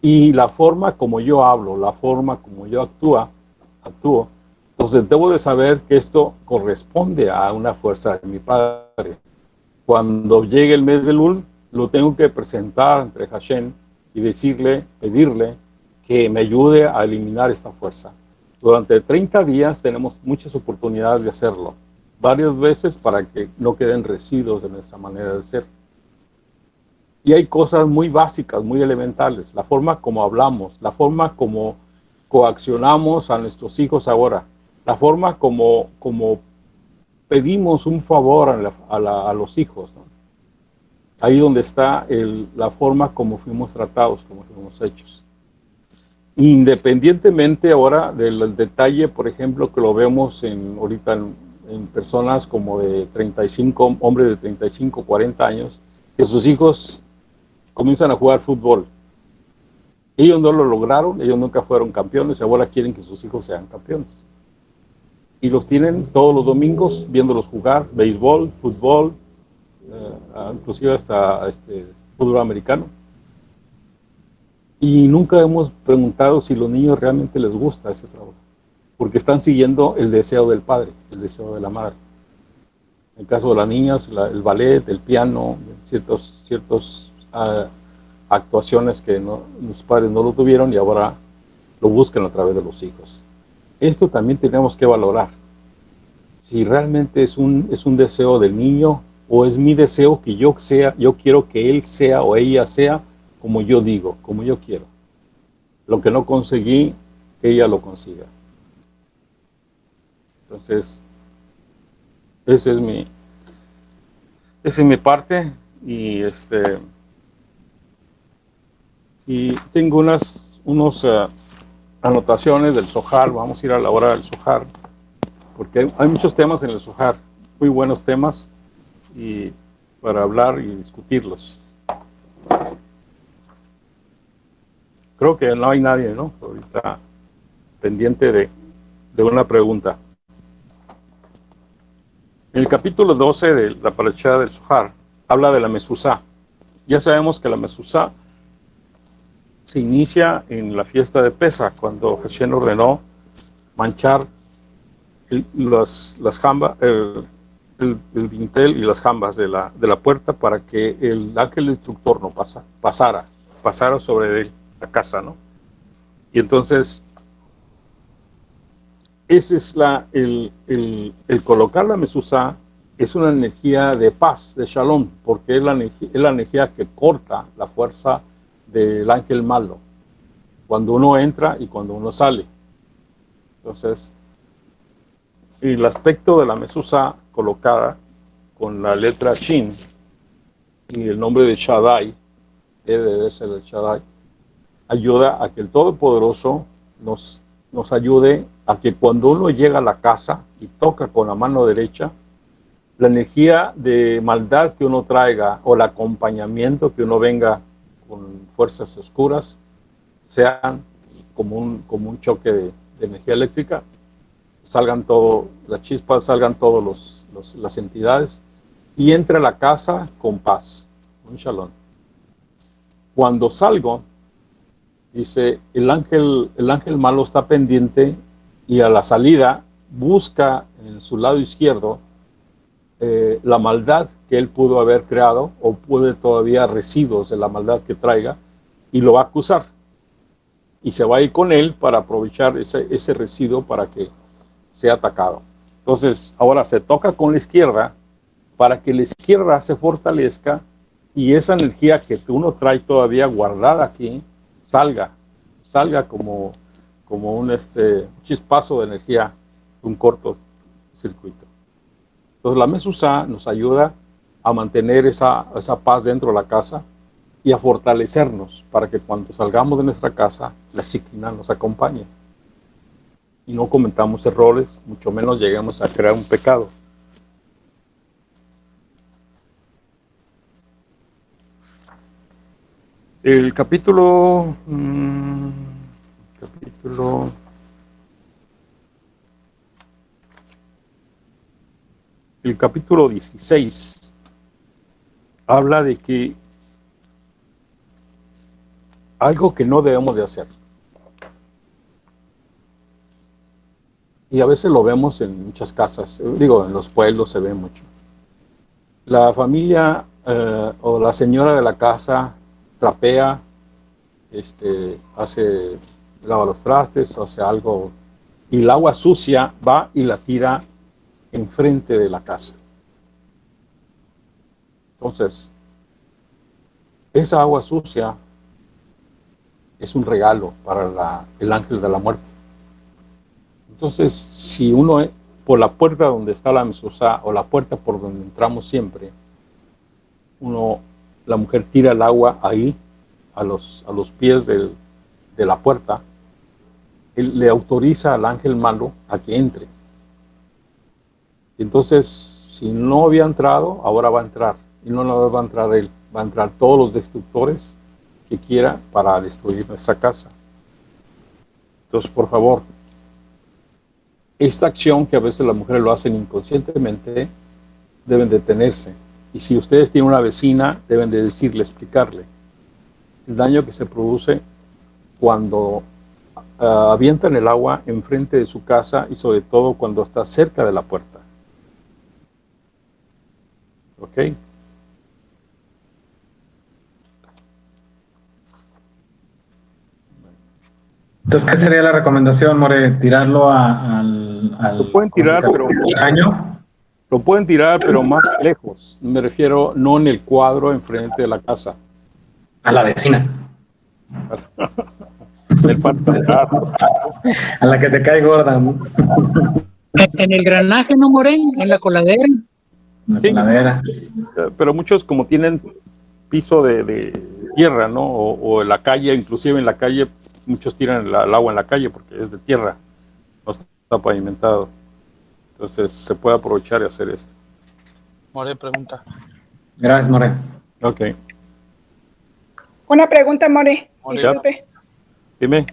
y la forma como yo hablo, la forma como yo actúo, entonces debo de saber que esto corresponde a una fuerza de mi padre. Cuando llegue el mes de Lul, lo tengo que presentar ante Hashem y pedirle que me ayude a eliminar esta fuerza. Durante 30 días tenemos muchas oportunidades de hacerlo, varias veces para que no queden residuos de nuestra manera de ser. Y hay cosas muy básicas, muy elementales, la forma como hablamos, la forma como coaccionamos a nuestros hijos ahora, la forma como pedimos un favor a los hijos, ¿no? Ahí donde está la forma como fuimos tratados, como fuimos hechos. Independientemente ahora del detalle, por ejemplo, que lo vemos ahorita en personas como de 35, hombres de 35, 40 años, que sus hijos comienzan a jugar fútbol. Ellos no lo lograron, ellos nunca fueron campeones, y ahora quieren que sus hijos sean campeones. Y los tienen todos los domingos viéndolos jugar, béisbol, fútbol, inclusive hasta fútbol americano. Y nunca hemos preguntado si a los niños realmente les gusta ese trabajo, porque están siguiendo el deseo del padre, el deseo de la madre. En el caso de las niñas, el ballet, el piano, ciertas actuaciones que los padres no lo tuvieron y ahora lo buscan a través de los hijos. Esto también tenemos que valorar. Si realmente es un deseo del niño o es mi deseo que yo quiero que él sea o ella sea como yo digo, como yo quiero. Lo que no conseguí, ella lo consiga. Entonces, esa es mi parte y tengo unas anotaciones del Zohar. Vamos a ir a la hora del Zohar, porque hay muchos temas en el Zohar, muy buenos temas, y para hablar y discutirlos. Creo que no hay nadie, ¿no? Ahorita pendiente de una pregunta. En el capítulo 12 de la parashá del Zohar habla de la Mezuzá. Ya sabemos que la Mezuzá se inicia en la fiesta de Pesach, cuando Hashem ordenó manchar las jambas, el dintel y las jambas de la puerta para que el ángel instructor no pasara sobre la casa, ¿no? Y entonces ese es el colocar la mezuzá es una energía de paz, de shalom, porque es la energía que corta la fuerza del ángel malo cuando uno entra y cuando uno sale. Entonces, el aspecto de la mezuzá colocada con la letra Shin y el nombre de Shaddai, debe ser el Shaddai, ayuda a que el Todopoderoso nos ayude a que cuando uno llega a la casa y toca con la mano derecha, la energía de maldad que uno traiga o el acompañamiento que uno venga con fuerzas oscuras sean como un choque de energía eléctrica, salgan todo, las chispas, salgan todas las entidades y entre a la casa con paz, un shalom. Cuando salgo, dice, el ángel malo está pendiente y a la salida busca en su lado izquierdo la maldad que él pudo haber creado o puede todavía residuos de la maldad que traiga y lo va a acusar. Y se va a ir con él para aprovechar ese residuo para que sea atacado. Entonces, ahora se toca con la izquierda para que la izquierda se fortalezca y esa energía que uno trae todavía guardada aquí salga como como un chispazo de energía, un corto circuito. Entonces la mezuzá nos ayuda a mantener esa paz dentro de la casa y a fortalecernos para que cuando salgamos de nuestra casa, la Shekinah nos acompañe. Y no cometamos errores, mucho menos lleguemos a crear un pecado. El capítulo 16 habla de que algo que no debemos de hacer. Y a veces lo vemos en muchas casas, en los pueblos se ve mucho. La familia o la señora de la casa trapea, lava los trastes, hace algo, y el agua sucia va y la tira enfrente de la casa. Entonces, esa agua sucia es un regalo para el ángel de la muerte. Entonces, si uno por la puerta donde está la mezuzá o la puerta por donde entramos siempre, la mujer tira el agua ahí, a los pies de la puerta, él le autoriza al ángel malo a que entre. Entonces, si no había entrado, ahora va a entrar. Y no va a entrar él, va a entrar todos los destructores que quiera para destruir nuestra casa. Entonces, por favor, esta acción que a veces las mujeres lo hacen inconscientemente, deben detenerse. Y si ustedes tienen una vecina, deben de decirle, explicarle el daño que se produce cuando avientan el agua enfrente de su casa y sobre todo cuando está cerca de la puerta. ¿Ok? Entonces, ¿qué sería la recomendación, More? ¿Tirarlo al lo pueden tirar, pero año? Lo pueden tirar, pero más lejos. Me refiero no en el cuadro enfrente de la casa. A la vecina. A la que te cae gorda, ¿no? En el granaje, ¿no, More? En la coladera. En la coladera. Pero muchos, como tienen piso de tierra, ¿no? O en la calle, inclusive en la calle, muchos tiran el agua en la calle porque es de tierra, no está pavimentado. Entonces se puede aprovechar y hacer esto. More pregunta. Gracias, More. Ok. Una pregunta, More. Disculpe. Dime.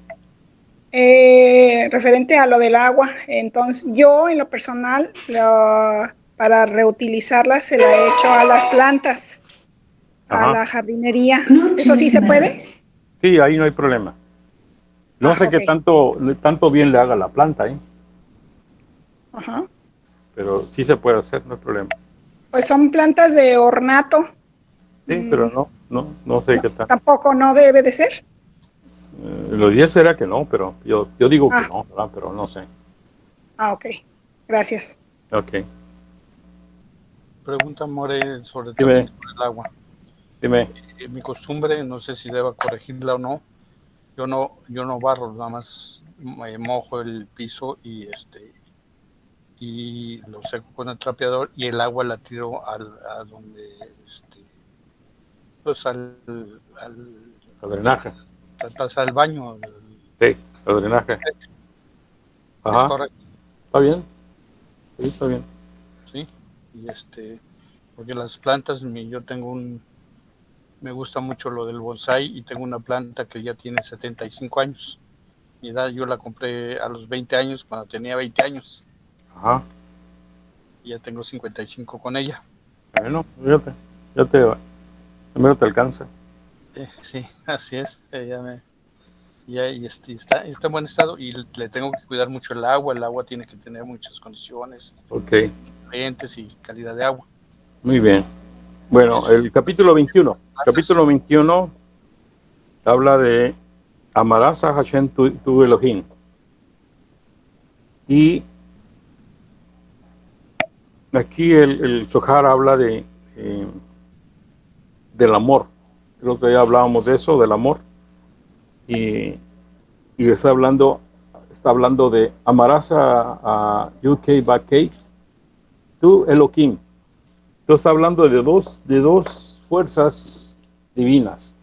Referente a lo del agua. Entonces, yo en lo personal, para reutilizarla, se la he hecho a las plantas, a la jardinería. ¿Eso sí se puede? Sí, ahí no hay problema. No sé qué tanto bien le haga la planta, ¿eh? Ajá. Pero sí se puede hacer, no hay problema. Pues son plantas de ornato. Sí, pero no sé qué tal. Tampoco no debe de ser. Lo ideal será que no, pero yo digo que no, ¿verdad? Pero no sé. Ok. Gracias. Ok. Pregunta, More, sobre Dime. el agua. Dime. Mi costumbre, no sé si deba corregirla o no. Yo no barro, nada más mojo el piso y lo seco con el trapeador y el agua la tiro a donde pues al drenaje. Al baño. Sí, al drenaje. Ajá. ¿Es correcto? ¿Está bien? Sí, está bien. Sí, y porque las plantas, me gusta mucho lo del bonsái y tengo una planta que ya tiene 75 años. Mi edad, yo la compré a los 20 años, cuando tenía 20 años. Ajá. Y ya tengo 55 con ella. Bueno, fíjate, primero te alcanza. Sí, así es. Está en buen estado y le tengo que cuidar mucho el agua tiene que tener muchas condiciones. Nutrientes y calidad de agua. Muy bien. Bueno, el capítulo 21. Capítulo 21 habla de amarás a Hashem tu Elohim. Y aquí el Zohar habla del amor. Creo que ya hablábamos de eso, del amor. Y está hablando está hablando de amarás a UK Bakei, tú Elohim. Entonces está hablando de dos fuerzas divinas.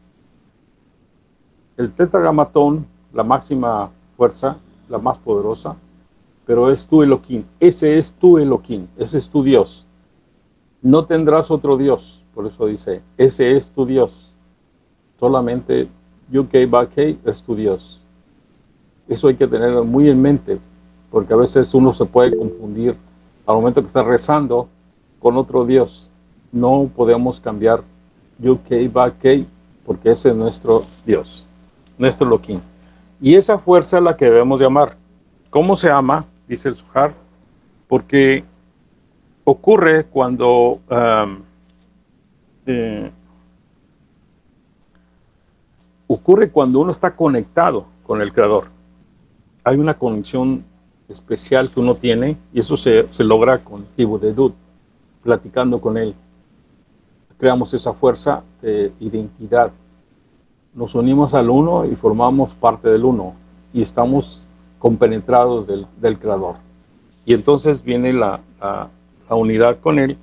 El tetragramatón, la máxima fuerza, la más poderosa, pero es tu Elohim. Ese es tu Elohim, ese es tu Dios. No tendrás otro Dios, por eso dice, ese es tu Dios. Solamente UK Bakei es tu Dios. Eso hay que tenerlo muy en mente, porque a veces uno se puede confundir al momento que está rezando con otro Dios. No podemos cambiar UK Bakei, porque ese es nuestro Dios, nuestro Elohim. Y esa fuerza es la que debemos llamar. ¿Cómo se llama? Dice el Zohar, porque ocurre cuando uno está conectado con el Creador. Hay una conexión especial que uno tiene, y eso se logra con Hibudedut, platicando con Él. Creamos esa fuerza de identidad. Nos unimos al uno y formamos parte del uno, y estamos compenetrados del Creador. Y entonces viene la unidad con Él,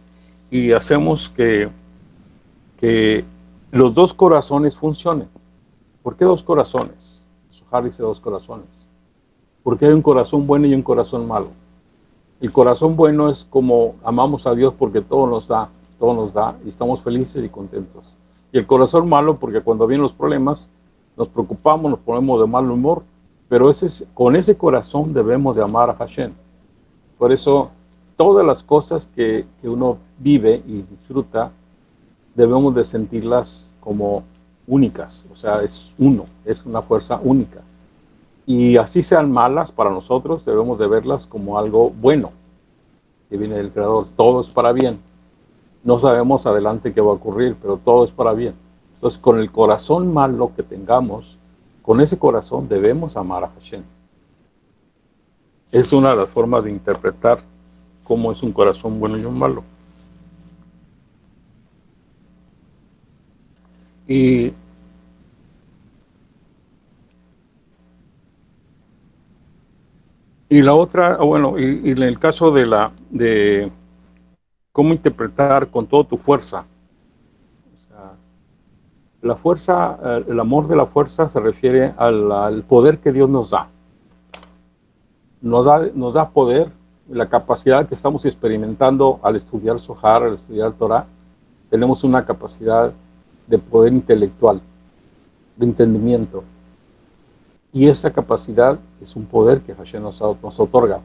y hacemos que los dos corazones funcionen. ¿Por qué dos corazones? Zohar dice dos corazones. Porque hay un corazón bueno y un corazón malo. El corazón bueno es como amamos a Dios porque todo nos da y estamos felices y contentos. Y el corazón malo porque cuando vienen los problemas nos preocupamos, nos ponemos de mal humor, pero con ese corazón debemos de amar a Hashem. Por eso todas las cosas que uno vive y disfruta debemos de sentirlas como únicas, o sea, es uno, es una fuerza única. Y así sean malas para nosotros, debemos de verlas como algo bueno, que viene del Creador. Todo es para bien. No sabemos adelante qué va a ocurrir, pero todo es para bien. Entonces, con el corazón malo que tengamos, con ese corazón debemos amar a Hashem. Es una de las formas de interpretar cómo es un corazón bueno y un malo. Y la otra, bueno, y en el caso de cómo interpretar con toda tu fuerza. O sea, la fuerza, el amor de la fuerza se refiere al poder que Dios nos da. Nos da poder, la capacidad que estamos experimentando al estudiar Zohar, al estudiar Torah. Tenemos una capacidad de poder intelectual, de entendimiento. Y esta capacidad es un poder que Hashem nos otorga.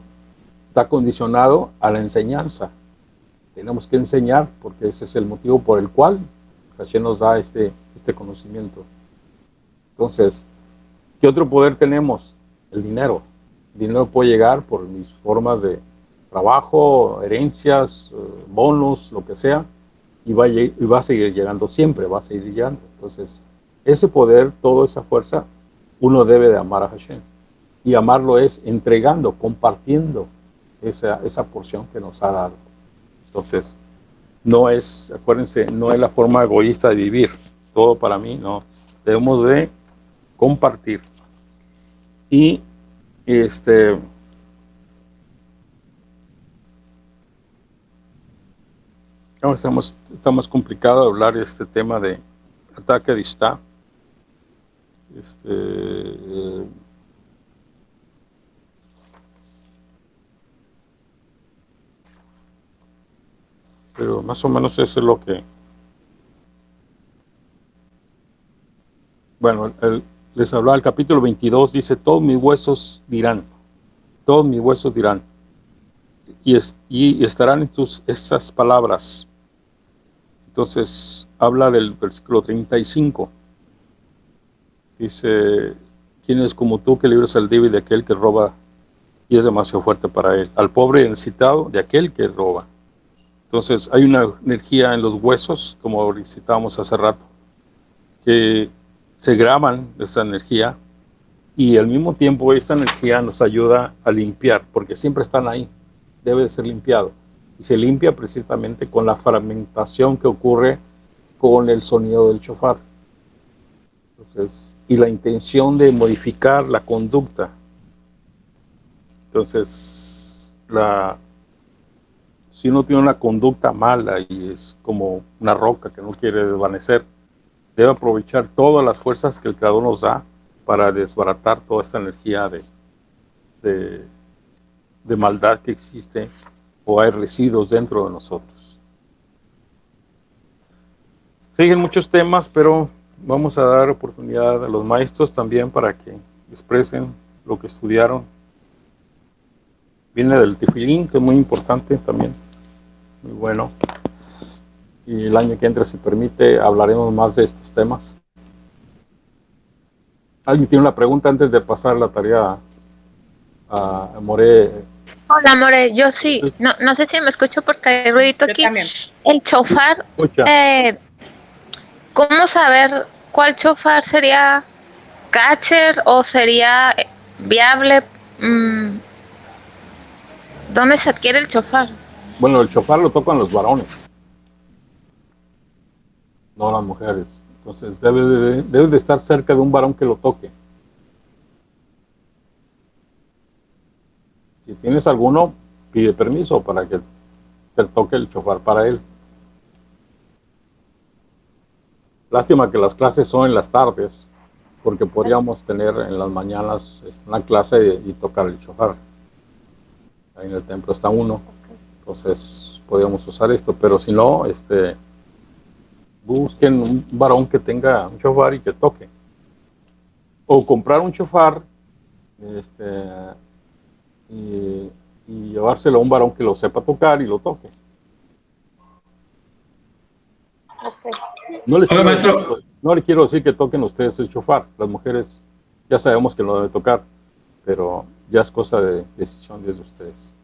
Está condicionado a la enseñanza. Tenemos que enseñar porque ese es el motivo por el cual Hashem nos da este conocimiento. Entonces, ¿qué otro poder tenemos? El dinero. El dinero puede llegar por mis formas de trabajo, herencias, bonos, lo que sea, y va a seguir llegando siempre, va a seguir llegando. Entonces, ese poder, toda esa fuerza, uno debe de amar a Hashem. Y amarlo es entregando, compartiendo esa porción que nos ha dado. Entonces, no es, acuérdense, no es la forma egoísta de vivir. Todo para mí, no. Debemos de compartir. Y está más complicado hablar de este tema de ataque de Istá. Pero más o menos eso es lo que... Bueno, les hablaba el capítulo 22, dice, todos mis huesos dirán, y estarán en estas palabras. Entonces, habla del versículo 35. Dice, ¿quién es como tú que libras al débil de aquel que roba y es demasiado fuerte para él? Al pobre y necesitado de aquel que roba. Entonces, hay una energía en los huesos, como citábamos hace rato, que se graban esta energía y al mismo tiempo esta energía nos ayuda a limpiar, porque siempre están ahí, debe de ser limpiado. Y se limpia precisamente con la fragmentación que ocurre con el sonido del shofar. Entonces, y la intención de modificar la conducta. Entonces, si uno tiene una conducta mala y es como una roca que no quiere desvanecer, debe aprovechar todas las fuerzas que el Creador nos da para desbaratar toda esta energía de maldad que existe o hay residuos dentro de nosotros. Siguen muchos temas, pero vamos a dar oportunidad a los maestros también para que expresen lo que estudiaron. Viene del tefilín, que es muy importante también, muy bueno. Y el año que entra, si permite, hablaremos más de estos temas. ¿Alguien tiene una pregunta antes de pasar la tarea a More? Hola, More, yo sí. No sé si me escucho porque hay ruidito aquí. Yo también. El chofar, ¿cómo saber cuál chofar sería catcher o sería viable? ¿Dónde se adquiere el chofar? Bueno, el chofar lo tocan los varones, no las mujeres. Entonces debe de estar cerca de un varón que lo toque. Si tienes alguno, pide permiso para que te toque el chofar para él. Lástima que las clases son en las tardes, porque podríamos tener en las mañanas una clase y tocar el chofar. Ahí en el templo está uno, entonces podríamos usar esto, pero si no, busquen un varón que tenga un chofar y que toque. O comprar un chofar y llevárselo a un varón que lo sepa tocar y lo toque. No le quiero decir que toquen ustedes el chofar. Las mujeres ya sabemos que lo deben tocar, pero ya es cosa de decisión de ustedes.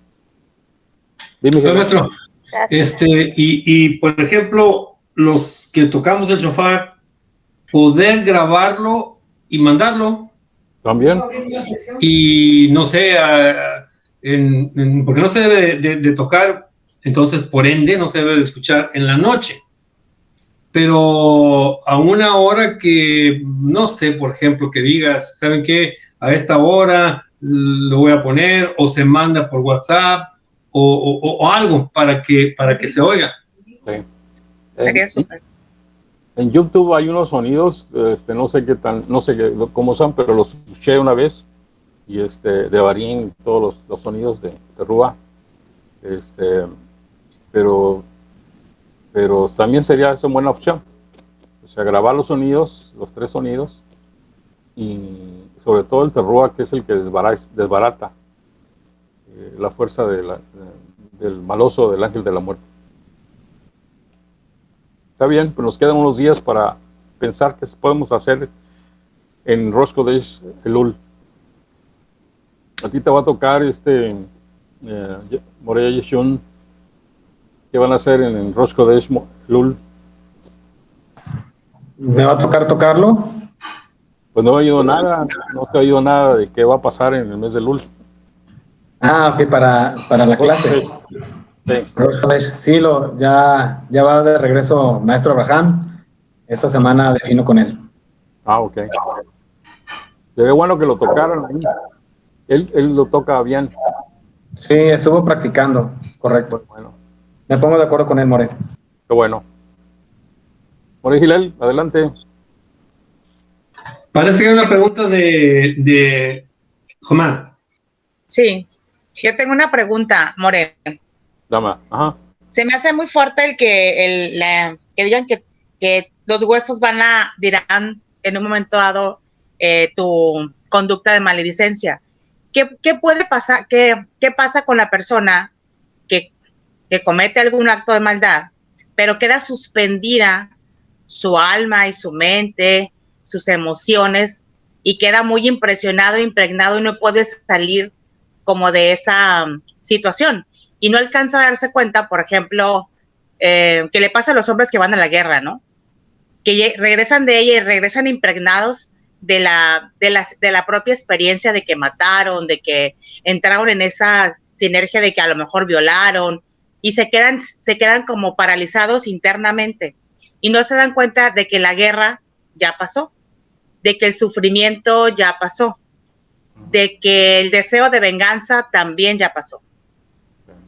Dime, maestro, y por ejemplo, los que tocamos el shofar, poder grabarlo y mandarlo. También. Y no sé, porque no se debe de tocar, entonces por ende no se debe de escuchar en la noche. Pero a una hora que, no sé, por ejemplo, que digas, ¿saben qué? A esta hora lo voy a poner, o se manda por WhatsApp, o algo para que se oiga. Sí. Sería súper. En YouTube hay unos sonidos, no sé cómo son, pero los escuché una vez, y de Barín, todos los sonidos de Rúa, pero también sería esa buena opción, o sea, grabar los sonidos, los 3 sonidos, y sobre todo el terrúa, que es el que desbarata la fuerza del maloso, del ángel de la muerte. Está bien, pero nos quedan unos días para pensar qué podemos hacer en Rosh Chodesh Elul. A ti te va a tocar Moreya Yeshun. ¿Qué van a hacer en Rosh Chodesh Elul? ¿Me va a tocar tocarlo? Pues no he oído nada, de qué va a pasar en el mes de Elul. Ah, ok, para la clase. Sí. Sí, ya va de regreso maestro Abraham. Esta semana defino con él. Ah, ok. Sería bueno que lo tocaran. Él lo toca bien. Sí, estuvo practicando, correcto. Bueno. Me pongo de acuerdo con él, More. Qué bueno. More Gilel, adelante. Parece que hay una pregunta de Jomar. Sí, yo tengo una pregunta, More. Dama, ajá. Se me hace muy fuerte el que digan que los huesos dirán en un momento dado tu conducta de maledicencia. ¿Qué puede pasar? ¿Qué pasa con la persona que comete algún acto de maldad, pero queda suspendida su alma y su mente, sus emociones, y queda muy impresionado, impregnado, y no puede salir como de esa situación? Y no alcanza a darse cuenta, por ejemplo, que le pasa a los hombres que van a la guerra, ¿no? Que regresan de ella y regresan impregnados de la propia experiencia de que mataron, de que entraron en esa sinergia de que a lo mejor violaron, y se quedan como paralizados internamente, y no se dan cuenta de que la guerra ya pasó, de que el sufrimiento ya pasó. de que el deseo de venganza también ya pasó.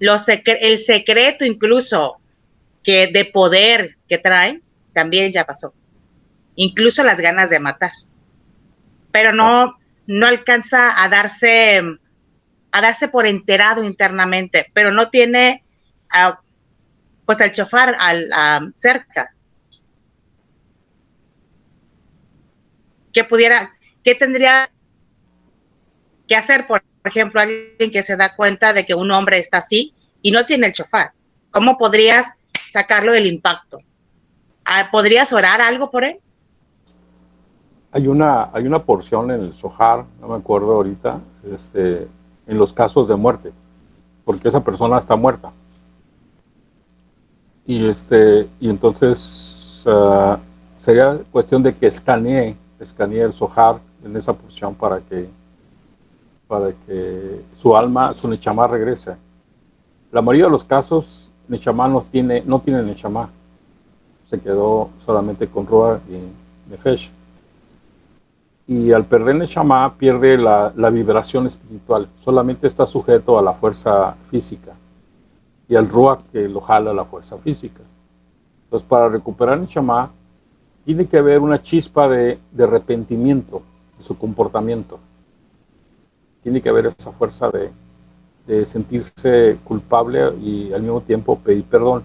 El secreto incluso que de poder que traen también ya pasó. Incluso las ganas de matar. Pero no alcanza a darse por enterado internamente, pero no tiene pues al chofar cerca. ¿Qué tendría que hacer, por ejemplo, alguien que se da cuenta de que un hombre está así y no tiene el chofar? ¿Cómo podrías sacarlo del impacto? ¿Podrías orar algo por él? Hay una porción en el Zohar, no me acuerdo ahorita, en los casos de muerte, porque esa persona está muerta. Y entonces sería cuestión de que escanee el Zohar en esa porción para que su alma, su Neshama regrese. La mayoría de los casos, Neshama no tiene Neshama. Se quedó solamente con Ruach y Nefesh. Y al perder Neshama, pierde la vibración espiritual. Solamente está sujeto a la fuerza física. Y al Ruach que lo jala la fuerza física. Entonces, para recuperar Neshama, tiene que haber una chispa de arrepentimiento de su comportamiento. Tiene que haber esa fuerza de sentirse culpable y al mismo tiempo pedir perdón.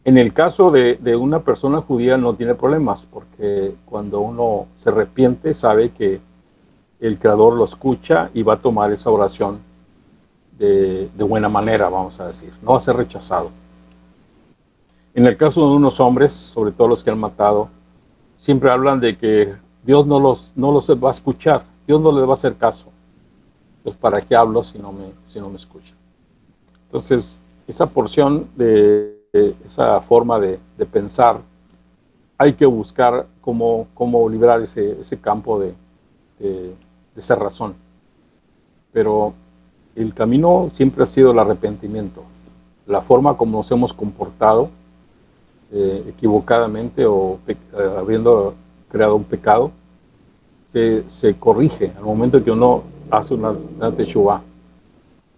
En el caso de una persona judía no tiene problemas, porque cuando uno se arrepiente sabe que el Creador lo escucha y va a tomar esa oración de buena manera, vamos a decir. No va a ser rechazado. En el caso de unos hombres, sobre todo los que han matado, siempre hablan de que Dios no los va a escuchar, Dios no les va a hacer caso. Pues ¿para qué hablo si no me escucha? Entonces, esa porción esa forma de pensar, hay que buscar cómo librar ese campo de esa razón. Pero el camino siempre ha sido el arrepentimiento. La forma como nos hemos comportado equivocadamente o habiendo creado un pecado, se corrige al momento que uno hace una teshuvah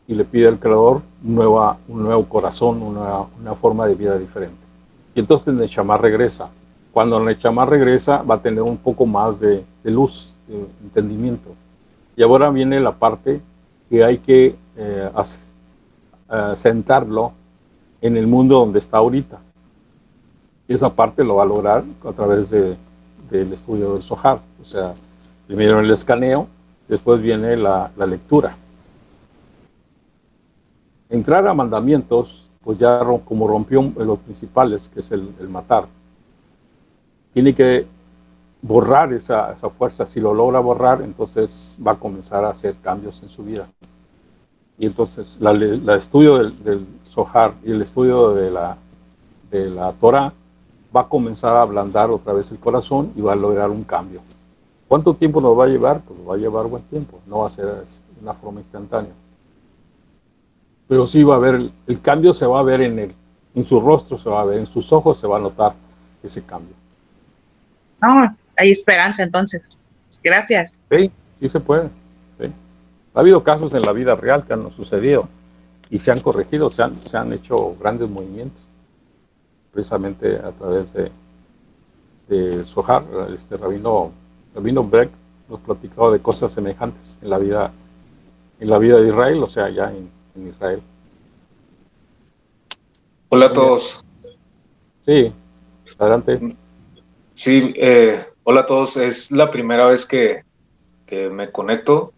y le pide al Creador un nuevo corazón, una forma de vida diferente. Y entonces Neshama regresa. Cuando Neshama regresa va a tener un poco más de luz, de entendimiento. Y ahora viene la parte que hay que sentarlo en el mundo donde está ahorita. Y esa parte lo va a lograr a través del estudio del Zohar. O sea, primero el escaneo, después viene la lectura. Entrar a mandamientos, pues ya como rompió los principales, que es el matar, tiene que borrar esa fuerza. Si lo logra borrar, entonces va a comenzar a hacer cambios en su vida. Y entonces el estudio del Zohar y el estudio de la Torah va a comenzar a ablandar otra vez el corazón y va a lograr un cambio. ¿Cuánto tiempo nos va a llevar? Pues va a llevar buen tiempo, no va a ser de una forma instantánea. Pero sí va a haber, el cambio se va a ver en su rostro, se va a ver, en sus ojos se va a notar ese cambio. No, hay esperanza entonces. Gracias. Sí se puede. Sí. Ha habido casos en la vida real que han sucedido y se han corregido, se han hecho grandes movimientos, precisamente a través de Zohar. Rabino Breck nos platicaba de cosas semejantes en la vida de Israel, o sea, ya en Israel. Hola a todos. Sí, adelante. Sí, hola a todos. Es la primera vez que me conecto.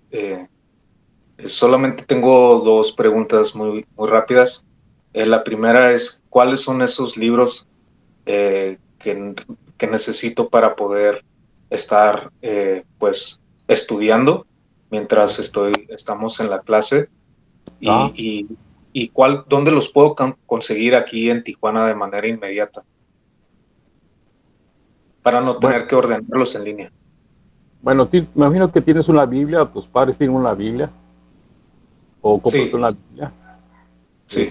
Solamente tengo dos preguntas muy rápidas. La primera es, ¿cuáles son esos libros que necesito para poder estar pues estudiando mientras estamos en la clase? Y ¿dónde los puedo conseguir aquí en Tijuana de manera inmediata? Para no tener que ordenarlos en línea. Bueno, me imagino que tienes una Biblia, tus padres tienen una Biblia, o cómprate una Biblia. Sí.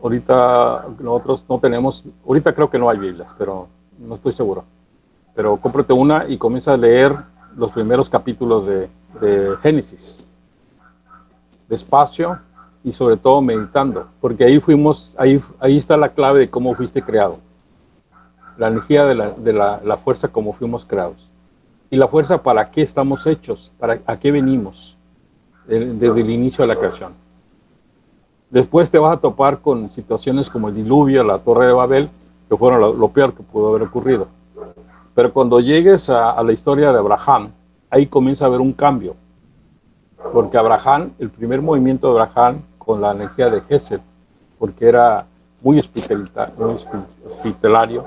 Ahorita nosotros no tenemos, ahorita creo que no hay Biblias, pero no estoy seguro. Pero cómprate una y comienza a leer los primeros capítulos de Génesis, despacio y sobre todo meditando, porque ahí está la clave de cómo fuiste creado, la energía de la fuerza como fuimos creados, y la fuerza para qué estamos hechos, a qué venimos desde el inicio de la creación. Después te vas a topar con situaciones como el diluvio, la Torre de Babel, que fueron lo peor que pudo haber ocurrido. Pero cuando llegues a la historia de Abraham, ahí comienza a haber un cambio. Porque Abraham, el primer movimiento de Abraham con la energía de Gesed, porque era muy hospitalario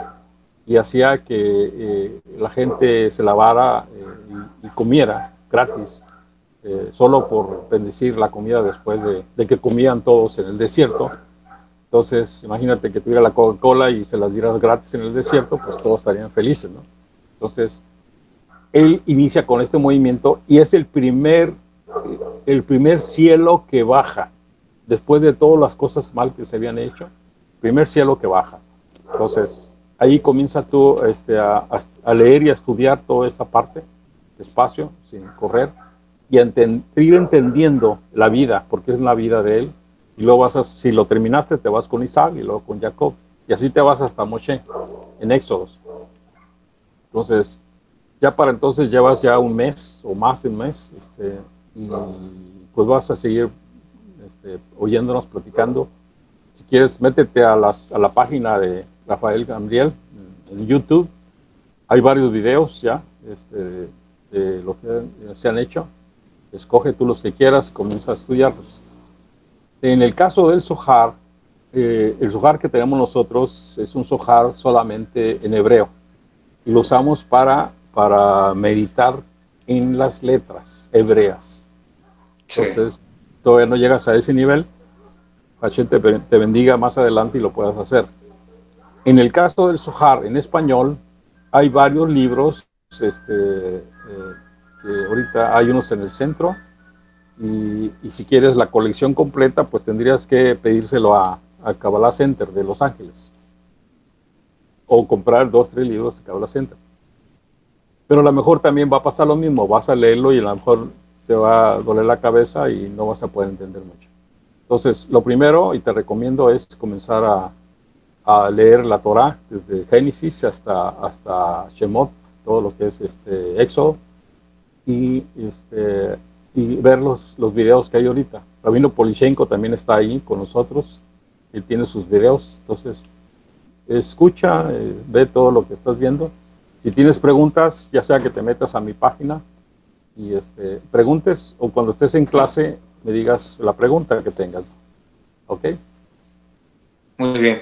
y hacía que la gente se lavara y comiera gratis, solo por bendecir la comida después de que comían todos en el desierto. Entonces, imagínate que tuviera la Coca-Cola y se las dieras gratis en el desierto, pues todos estarían felices, ¿no? Entonces, él inicia con este movimiento y es el primer cielo que baja, después de todas las cosas mal que se habían hecho, primer cielo que baja. Entonces, ahí comienza tú a leer y a estudiar toda esta parte, despacio, sin correr, y ir entendiendo la vida, porque es la vida de él. Y luego si lo terminaste, te vas con Isaac y luego con Jacob. Y así te vas hasta Moshe, en Éxodos. Entonces, ya para entonces llevas ya un mes o más de un mes, y pues vas a seguir oyéndonos, platicando. Si quieres, métete a la página de Rafael Gambriel en YouTube. Hay varios videos ya de lo que se han hecho. Escoge tú los que quieras, comienza a estudiarlos. En el caso del Zohar, el Zohar que tenemos nosotros es un Zohar solamente en hebreo. Y lo usamos para meditar en las letras hebreas. Sí. Entonces, todavía no llegas a ese nivel. Hashem te bendiga más adelante y lo puedas hacer. En el caso del Zohar en español, hay varios libros, que ahorita hay unos en el centro, y si quieres la colección completa, pues tendrías que pedírselo a Kabbalah Center de Los Ángeles, o comprar 2 o 3 libros de Kabbalah Center. Pero a lo mejor también va a pasar lo mismo, vas a leerlo y a lo mejor te va a doler la cabeza y no vas a poder entender mucho. Entonces, lo primero, y te recomiendo, es comenzar a leer la Torah, desde Génesis hasta Shemot, todo lo que es Éxodo, y ver los videos que hay ahorita. Rabino Polichenko también está ahí con nosotros, él tiene sus videos, entonces escucha, ve todo lo que estás viendo. Si tienes preguntas, ya sea que te metas a mi página y preguntes, o cuando estés en clase me digas la pregunta que tengas. ¿Ok? Muy bien,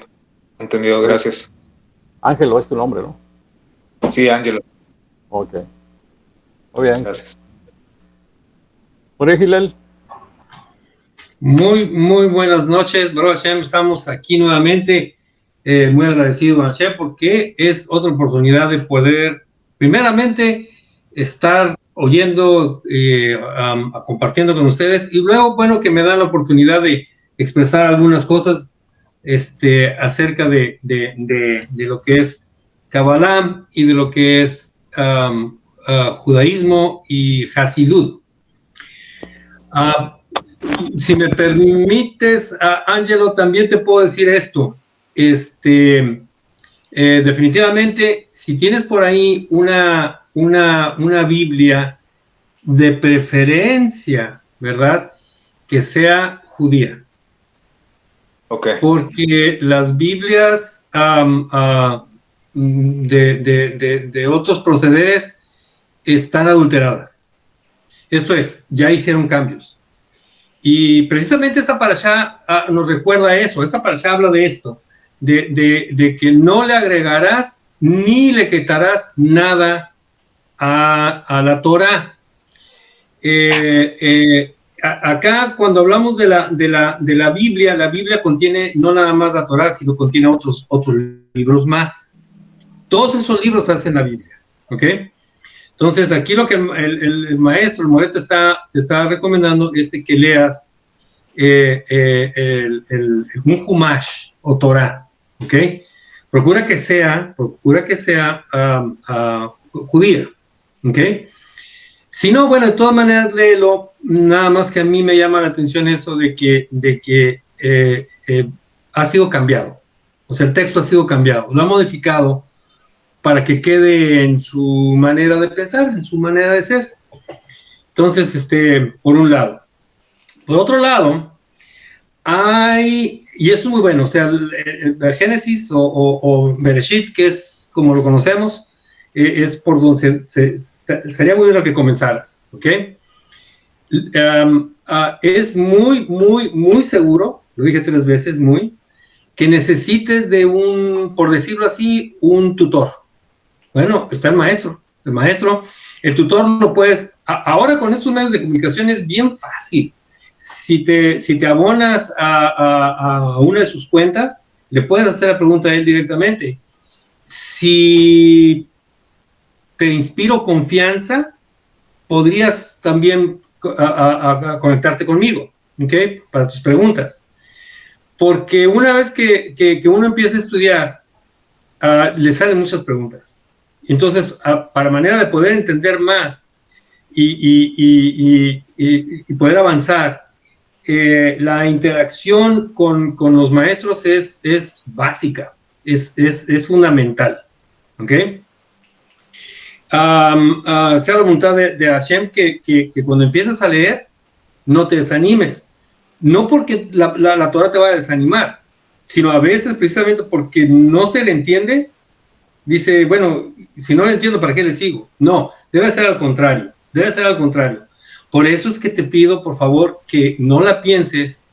entendido, gracias. Ángelo es tu nombre, ¿no? Sí, Ángelo. Ok. Muy bien. Gracias. Jorge Gilel. Muy buenas noches, Bro Hashem, estamos aquí nuevamente. Muy agradecido a Hashem porque es otra oportunidad de poder, primeramente, estar oyendo, compartiendo con ustedes, y luego, bueno, que me dan la oportunidad de expresar algunas cosas acerca de lo que es Kabbalah y de lo que es judaísmo y Hasidut. Si me permites, Ángelo, también te puedo decir esto. Definitivamente, si tienes por ahí una Biblia, de preferencia, ¿verdad?, que sea judía. Okay. Porque las Biblias de otros procederes están adulteradas. Esto es, ya hicieron cambios. Y precisamente esta parashá nos recuerda eso. Esta parashá habla de esto, de que no le agregarás ni le quitarás nada a la Torah. Acá, cuando hablamos de la Biblia contiene no nada más la Torah, sino contiene otros libros más. Todos esos libros hacen la Biblia, ¿ok? Entonces, aquí lo que el maestro, el Morete, te está recomendando es que leas un Humash o Torah, ¿ok? Procura que sea judía, ¿ok? Si no, bueno, de todas maneras léelo, nada más que a mí me llama la atención eso de que ha sido cambiado. O sea, el texto ha sido cambiado, lo ha modificado para que quede en su manera de pensar, en su manera de ser. Entonces, por un lado. Por otro lado, y eso es muy bueno, o sea, el Génesis o Bereshit, que es como lo conocemos, es por donde sería muy bueno que comenzaras, ¿ok? Es muy, muy, muy seguro, lo dije 3 veces, que necesites de por decirlo así, un tutor. Bueno, está el maestro. El tutor no puedes, ahora con estos medios de comunicación es bien fácil. Si te abonas a una de sus cuentas, le puedes hacer la pregunta a él directamente. Si te inspiro confianza, podrías también conectarte conmigo, ¿ok? Para tus preguntas. Porque una vez que uno empieza a estudiar, le salen muchas preguntas. Entonces, para manera de poder entender más y poder avanzar, la interacción con los maestros es básica, es fundamental, ¿ok? Sea la voluntad de Hashem que cuando empiezas a leer, no te desanimes. No porque la Torah te va a desanimar, sino a veces precisamente porque no se le entiende, dice, bueno, si no le entiendo, ¿para qué le sigo? No, debe ser al contrario. Por eso es que te pido, por favor, que no la pienses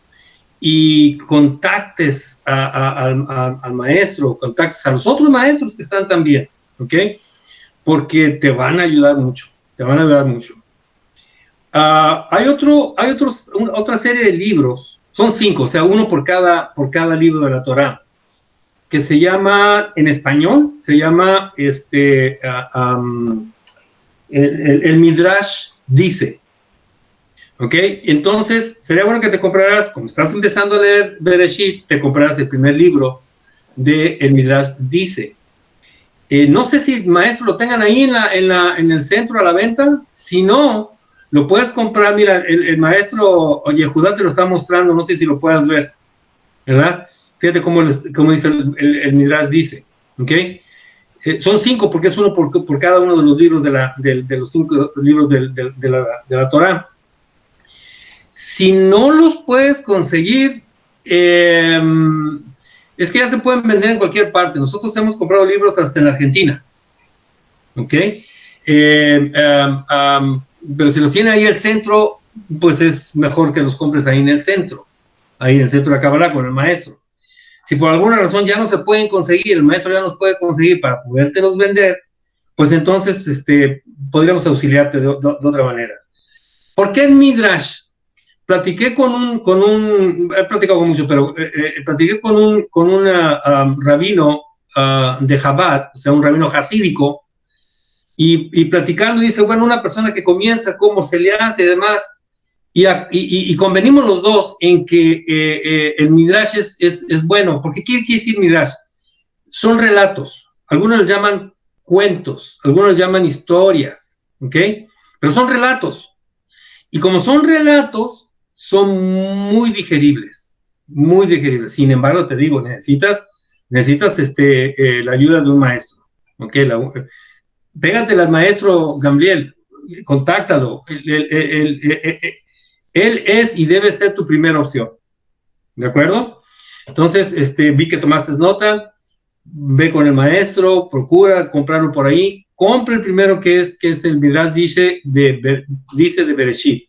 y contactes al maestro, contactes a los otros maestros que están también, ¿ok? Porque te van a ayudar mucho, Hay otra serie de libros, son 5, o sea, uno por cada libro de la Torah, que se llama, en español, se llama el Midrash dice, ¿ok? Entonces, sería bueno que te compraras, como estás empezando a leer Bereshit, te compraras el primer libro de el Midrash dice. No sé si maestro lo tengan ahí en el centro a la venta. Si no, lo puedes comprar. Mira, el maestro Yehudá te lo está mostrando. No sé si lo puedas ver, ¿verdad? Fíjate cómo dice el Midrash dice, ¿ok? Son 5 porque es uno por cada uno de los libros de los 5 libros de la Torah. Si no los puedes conseguir, es que ya se pueden vender en cualquier parte. Nosotros hemos comprado libros hasta en Argentina, ¿ok? Pero si los tiene ahí el centro, pues es mejor que los compres ahí en el centro de la Kabbalah con el maestro. Si por alguna razón ya no se pueden conseguir, el maestro ya nos puede conseguir para podértelos vender, pues entonces podríamos auxiliarte de otra manera. ¿Por qué el Midrash? Platiqué he platicado con mucho, pero platiqué con un rabino de Chabad, o sea, un rabino hasídico, y platicando dice, bueno, una persona que comienza, cómo se le hace y demás, y convenimos los dos en que el Midrash es bueno. ¿Por qué quiere decir Midrash? Son relatos, algunos los llaman cuentos, algunos los llaman historias, ¿ok? Pero son relatos, y como son relatos, son muy digeribles. Sin embargo, te digo, necesitas la ayuda de un maestro, ¿ok? Pégatela al maestro Gamliel, contáctalo. Él es y debe ser tu primera opción, ¿de acuerdo? Entonces, vi que tomaste nota, ve con el maestro, procura comprarlo por ahí, compra el primero que es el Midrash dice de Bereshit,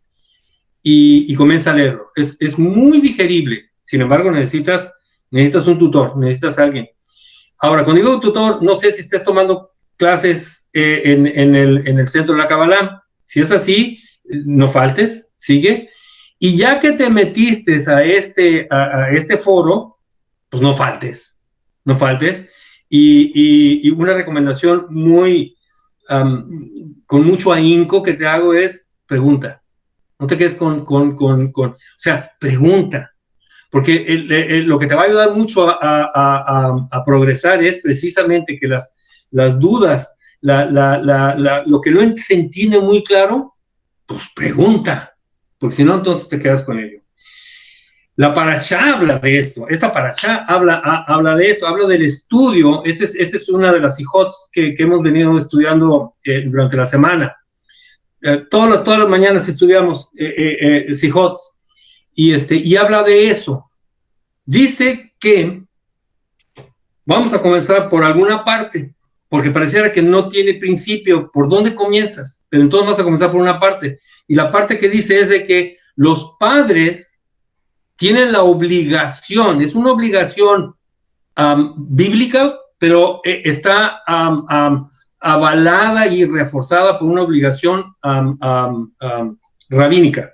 y comienza a leerlo. Es muy digerible. Sin embargo, necesitas un tutor, necesitas a alguien. Ahora, cuando digo tutor, no sé si estés tomando clases en el centro de la Kabbalah. Si es así, no faltes, sigue. Y ya que te metiste a este foro, pues no faltes. Y una recomendación con mucho ahínco que te hago es pregunta. No te quedes o sea, pregunta, porque lo que te va a ayudar mucho a progresar es precisamente que las dudas, lo que no se entiende muy claro, pues pregunta, porque si no, entonces te quedas con ello. La parashá habla de esto, esta parashá habla de esto, habla del estudio. Esta es una de las sijot que hemos venido estudiando durante la semana. Todas las mañanas estudiamos sijot y habla de eso. Dice que vamos a comenzar por alguna parte, porque pareciera que no tiene principio. ¿Por dónde comienzas? Pero entonces vas a comenzar por una parte. Y la parte que dice es de que los padres tienen la obligación, es una obligación bíblica, pero está avalada y reforzada por una obligación rabínica.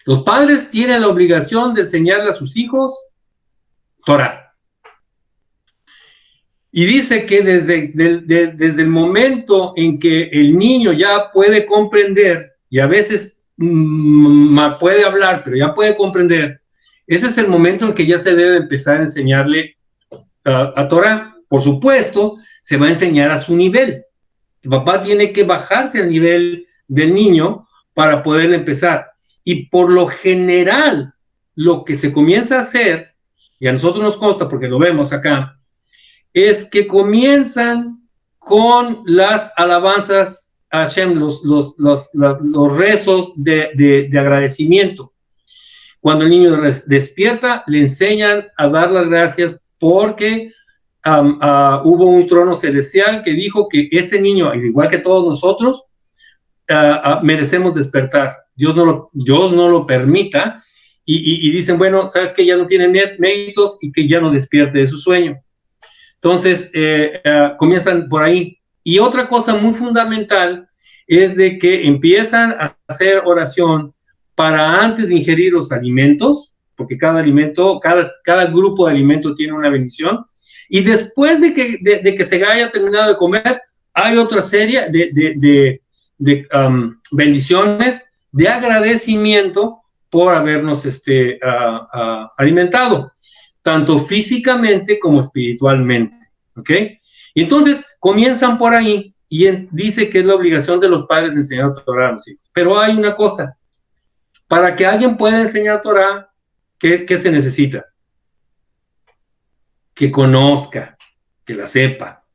Los padres tienen la obligación de enseñarle a sus hijos Torah. Y dice que desde el momento en que el niño ya puede comprender, y a veces puede hablar, pero ya puede comprender, ese es el momento en que ya se debe empezar a enseñarle a Torah. Por supuesto, se va a enseñar a su nivel. El papá tiene que bajarse al nivel del niño para poder empezar. Y por lo general, lo que se comienza a hacer, y a nosotros nos consta porque lo vemos acá, es que comienzan con las alabanzas a Hashem, los rezos de agradecimiento. Cuando el niño despierta, le enseñan a dar las gracias porque hubo un trono celestial que dijo que ese niño, al igual que todos nosotros, merecemos despertar. Dios no lo permita, y dicen, bueno, sabes que ya no tiene méritos y que ya no despierte de su sueño. Entonces, comienzan por ahí. Y otra cosa muy fundamental es de que empiezan a hacer oración para antes de ingerir los alimentos, porque cada alimento, cada grupo de alimentos tiene una bendición, y después de que se haya terminado de comer, hay otra serie de bendiciones de agradecimiento por habernos alimentado, tanto físicamente como espiritualmente, ¿ok? Y entonces comienzan por ahí y dice que es la obligación de los padres enseñar Torah a los hijos. Pero hay una cosa, para que alguien pueda enseñar Torah, ¿qué se necesita? Que conozca, que la sepa.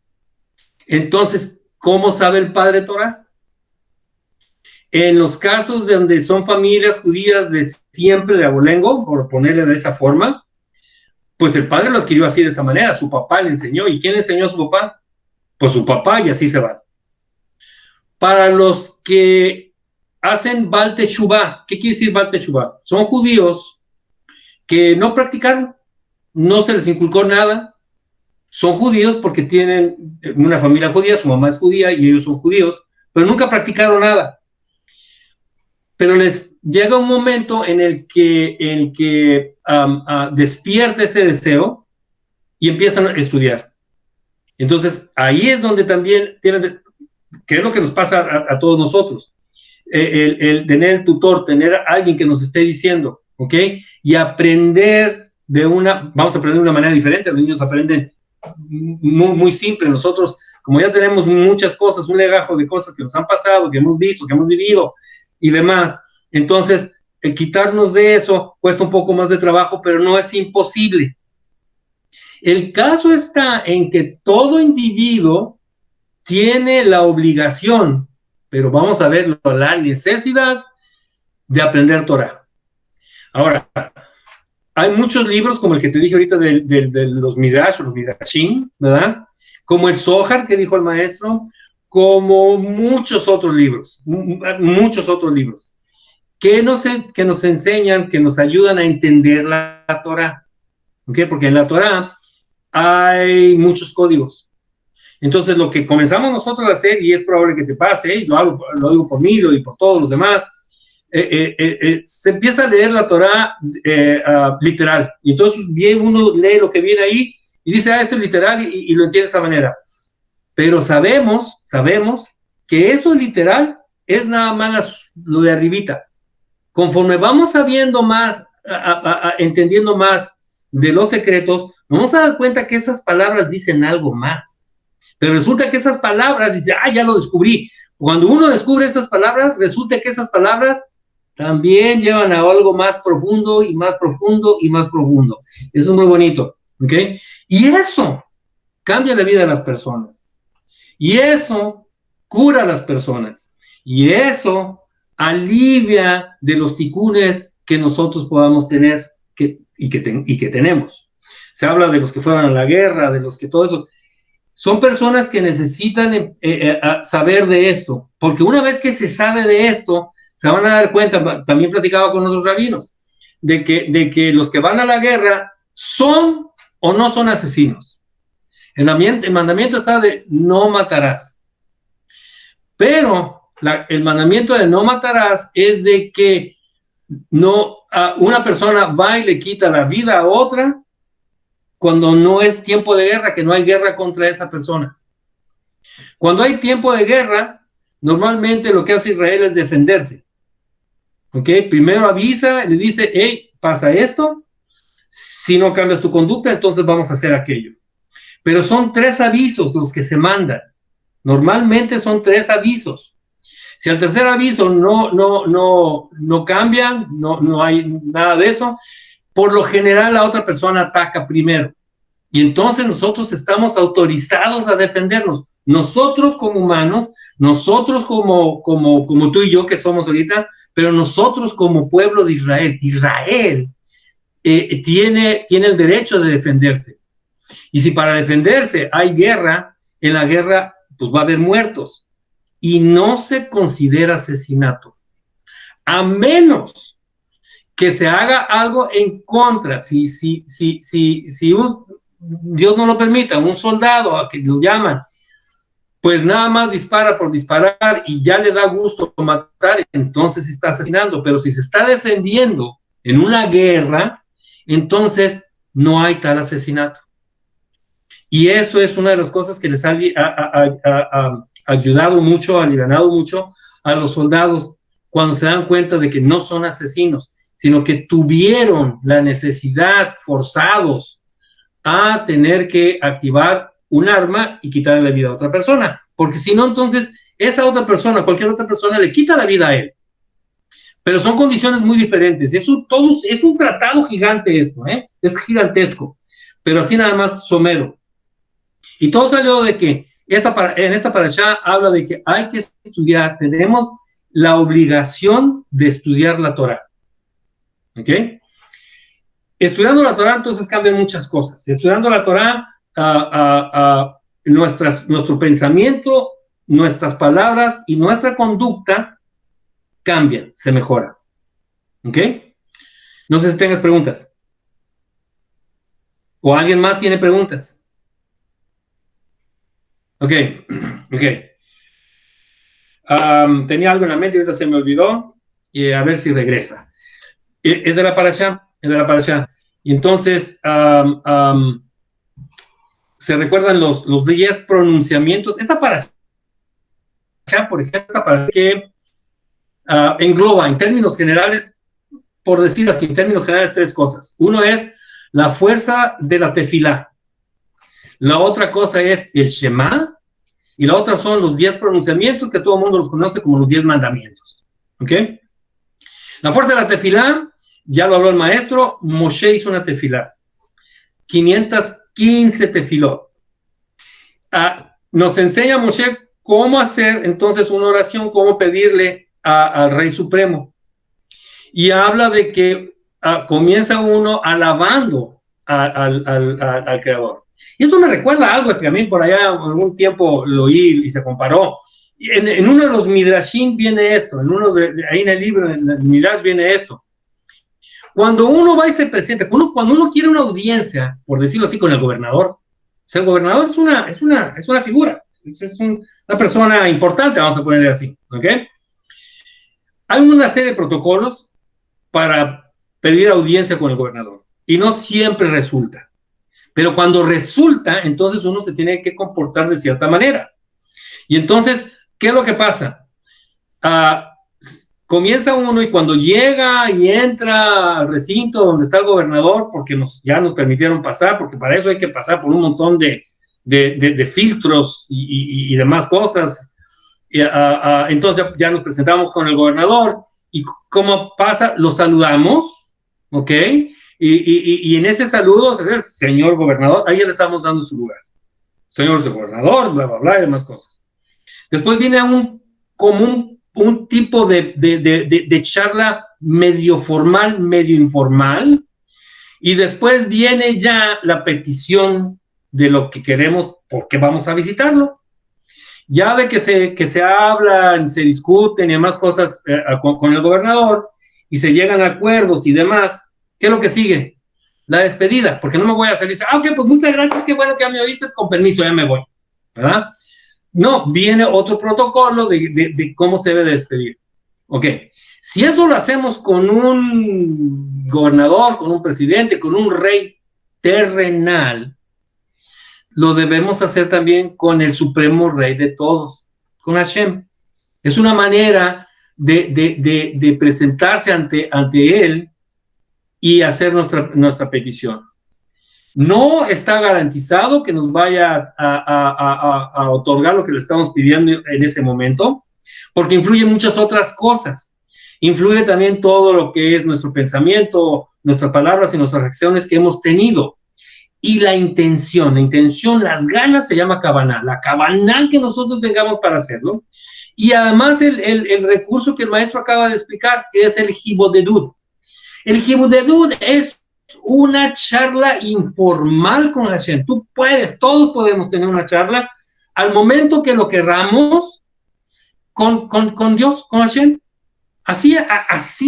Entonces, ¿cómo sabe el padre Torah? En los casos donde son familias judías de siempre de abolengo, por ponerle de esa forma, pues el padre lo adquirió así de esa manera, su papá le enseñó. ¿Y quién le enseñó a su papá? Pues su papá, y así se va. Para los que hacen Baal Teshuvah, ¿qué quiere decir Baal Teshuvah? Son judíos que no practicaron, no se les inculcó nada, son judíos porque tienen una familia judía, su mamá es judía y ellos son judíos, pero nunca practicaron nada. Pero les llega un momento en el que despierta ese deseo y empiezan a estudiar. Entonces, ahí es donde también tienen, que es lo que nos pasa a todos nosotros, el tener el tutor, tener a alguien que nos esté diciendo, ¿ok? Y aprender vamos a aprender de una manera diferente. Los niños aprenden muy, muy simple. Nosotros, como ya tenemos muchas cosas, un legajo de cosas que nos han pasado, que hemos visto, que hemos vivido y demás, entonces, quitarnos de eso cuesta un poco más de trabajo, pero no es imposible. El caso está en que todo individuo tiene la obligación, pero vamos a ver la necesidad de aprender Torah. Ahora, hay muchos libros, como el que te dije ahorita de los Midrash o los Midrashim, ¿verdad? Como el Zohar, que dijo el maestro, como muchos otros libros, que nos enseñan, que nos ayudan a entender la Torah, ¿ok? Porque en la Torah hay muchos códigos. Entonces, lo que comenzamos nosotros a hacer, y es probable que te pase, lo digo por mí y por todos los demás, se empieza a leer la Torah literal, y entonces uno lee lo que viene ahí y dice, esto es literal, y lo entiende de esa manera. Pero sabemos que eso literal es nada más lo de arribita. Conforme vamos sabiendo más, entendiendo más de los secretos, nos vamos a dar cuenta que esas palabras dicen algo más. Pero resulta que esas palabras, dice, ya lo descubrí. Cuando uno descubre esas palabras, resulta que esas palabras también llevan a algo más profundo y más profundo y más profundo. Eso es muy bonito, ¿ok? Y eso cambia la vida de las personas. Y eso cura a las personas. Y eso alivia de los ticunes que nosotros podamos tener y que tenemos. Se habla de los que fueron a la guerra, de los que todo eso. Son personas que necesitan saber de esto, porque una vez que se sabe de esto, se van a dar cuenta, también platicaba con otros rabinos, de que los que van a la guerra son o no son asesinos. El mandamiento está de no matarás. Pero el mandamiento de no matarás es de que una persona va y le quita la vida a otra cuando no es tiempo de guerra, que no hay guerra contra esa persona. Cuando hay tiempo de guerra, normalmente lo que hace Israel es defenderse. ¿Ok? Primero avisa, le dice, hey, pasa esto, si no cambias tu conducta, entonces vamos a hacer aquello. Pero son 3 avisos los que se mandan. Normalmente son 3 avisos. Si al tercer aviso no cambian, no hay nada de eso, por lo general la otra persona ataca primero. Y entonces nosotros estamos autorizados a defendernos. Nosotros como humanos, nosotros como tú y yo que somos ahorita, pero nosotros como pueblo de Israel. Israel tiene el derecho de defenderse. Y si para defenderse hay guerra, en la guerra pues va a haber muertos. Y no se considera asesinato. A menos que se haga algo en contra. Si Dios no lo permita, un soldado a que lo llaman, pues nada más dispara por disparar y ya le da gusto matar, entonces está asesinando. Pero si se está defendiendo en una guerra, entonces no hay tal asesinato. Y eso es una de las cosas que les ha ayudado mucho, ha alivianado mucho a los soldados cuando se dan cuenta de que no son asesinos, sino que tuvieron la necesidad, forzados a tener que activar un arma y quitarle la vida a otra persona, porque si no, entonces esa otra persona, cualquier otra persona, le quita la vida a él. Pero son condiciones muy diferentes. Es un tratado gigante esto, es gigantesco, pero así nada más somero. Y todo salió de que en esta parashá habla de que hay que estudiar, tenemos la obligación de estudiar la Torá. ¿Ok? Estudiando la Torá, entonces cambian muchas cosas. Estudiando la Torá, nuestro pensamiento, nuestras palabras y nuestra conducta cambian, se mejora. ¿Ok? No sé si tengas preguntas. ¿O alguien más tiene preguntas? Ok. Tenía algo en la mente y ahorita se me olvidó. Y a ver si regresa. Es de la parashá. Y entonces se recuerdan los 10 pronunciamientos. Esta parashá, por ejemplo, esta parashá que engloba en términos generales, por decir así, en términos generales, 3 cosas. Uno es la fuerza de la tefilá. La otra cosa es el Shema. Y la otra son los 10 pronunciamientos que todo el mundo los conoce como los 10 mandamientos. ¿Ok? La fuerza de la tefilá, ya lo habló el maestro, Moshe hizo una tefilá. 515 tefilot. Nos enseña Moshe cómo hacer entonces una oración, cómo pedirle al Rey Supremo. Y habla de que comienza uno alabando al Creador. Y eso me recuerda a algo que también por allá algún tiempo lo oí y se comparó. En uno de los Midrashim viene esto, ahí en el libro, en el Midrash viene esto. Cuando uno va y se presenta, cuando uno quiere una audiencia, por decirlo así, con el gobernador, o sea, el gobernador es una figura, es una persona importante, vamos a ponerle así, ¿ok? Hay una serie de protocolos para pedir audiencia con el gobernador, y no siempre resulta. Pero cuando resulta, entonces uno se tiene que comportar de cierta manera. Y entonces, ¿qué es lo que pasa? Comienza uno y cuando llega y entra al recinto donde está el gobernador, porque ya nos permitieron pasar, porque para eso hay que pasar por un montón de filtros y demás cosas, Entonces ya nos presentamos con el gobernador y ¿cómo pasa? Lo saludamos, ¿ok? Y en ese saludo, señor gobernador, ahí le estamos dando su lugar. Señor gobernador, bla, bla, bla, y demás cosas. Después viene un tipo de charla medio formal, medio informal, y después viene ya la petición de lo que queremos, por qué vamos a visitarlo. Ya de que se hablan, se discuten y demás cosas con el gobernador, y se llegan a acuerdos y demás, ¿qué es lo que sigue? La despedida, porque no me voy a hacer y decir, ok, pues muchas gracias, qué bueno que me oíste, con permiso, ya me voy, ¿verdad? No, viene otro protocolo de cómo se debe despedir. Ok, si eso lo hacemos con un gobernador, con un presidente, con un rey terrenal, lo debemos hacer también con el supremo rey de todos, con Hashem. Es una manera de presentarse ante él y hacer nuestra petición. No está garantizado que nos vaya a otorgar lo que le estamos pidiendo en ese momento, porque influyen muchas otras cosas. Influye también todo lo que es nuestro pensamiento, nuestras palabras y nuestras acciones que hemos tenido. Y la intención, las ganas se llama kavaná, la kavaná que nosotros tengamos para hacerlo. Y además el recurso que el maestro acaba de explicar, que es el hibodedut. El hibodedut es una charla informal con Hashem. Todos podemos tener una charla al momento que lo querramos con Dios, con Hashem. Así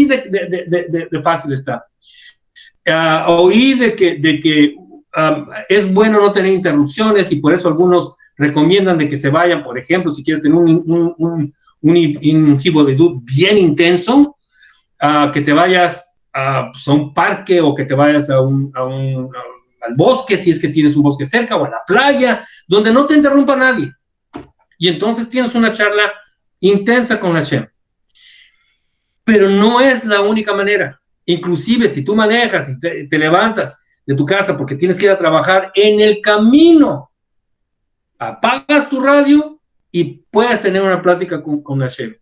de fácil está. Oí de que es bueno no tener interrupciones y por eso algunos recomiendan de que se vayan, por ejemplo, si quieres tener un hibodedut bien intenso, que te vayas a un parque o que te vayas al bosque, si es que tienes un bosque cerca, o a la playa, donde no te interrumpa nadie. Y entonces tienes una charla intensa con Hashem. Pero no es la única manera. Inclusive si tú manejas y te levantas de tu casa porque tienes que ir a trabajar, en el camino apagas tu radio y puedes tener una plática con Hashem.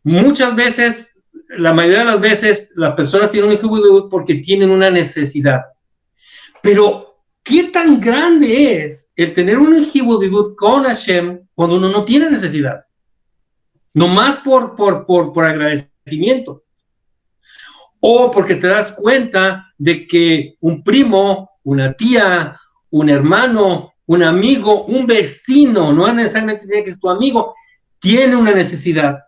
Muchas veces, la mayoría de las veces, las personas tienen un hibodedut porque tienen una necesidad. Pero, ¿qué tan grande es el tener un hibodedut con Hashem cuando uno no tiene necesidad? Nomás por agradecimiento. O porque te das cuenta de que un primo, una tía, un hermano, un amigo, un vecino, no necesariamente tiene que ser tu amigo, tiene una necesidad.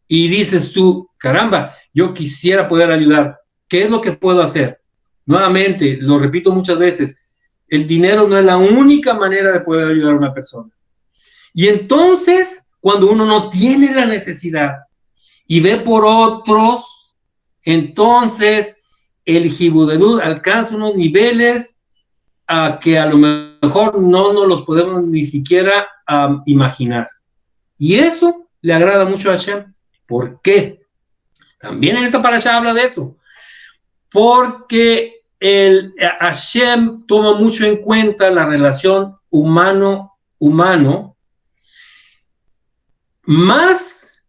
Y dices tú, caramba, yo quisiera poder ayudar. ¿Qué es lo que puedo hacer? Nuevamente, lo repito muchas veces, el dinero no es la única manera de poder ayudar a una persona. Y entonces, cuando uno no tiene la necesidad y ve por otros, entonces el hibodedut alcanza unos niveles que a lo mejor no nos los podemos ni siquiera imaginar. Y eso le agrada mucho a Hashem. ¿Por qué? También en esta parasha habla de eso. Porque Hashem toma mucho en cuenta la relación humano-humano, más,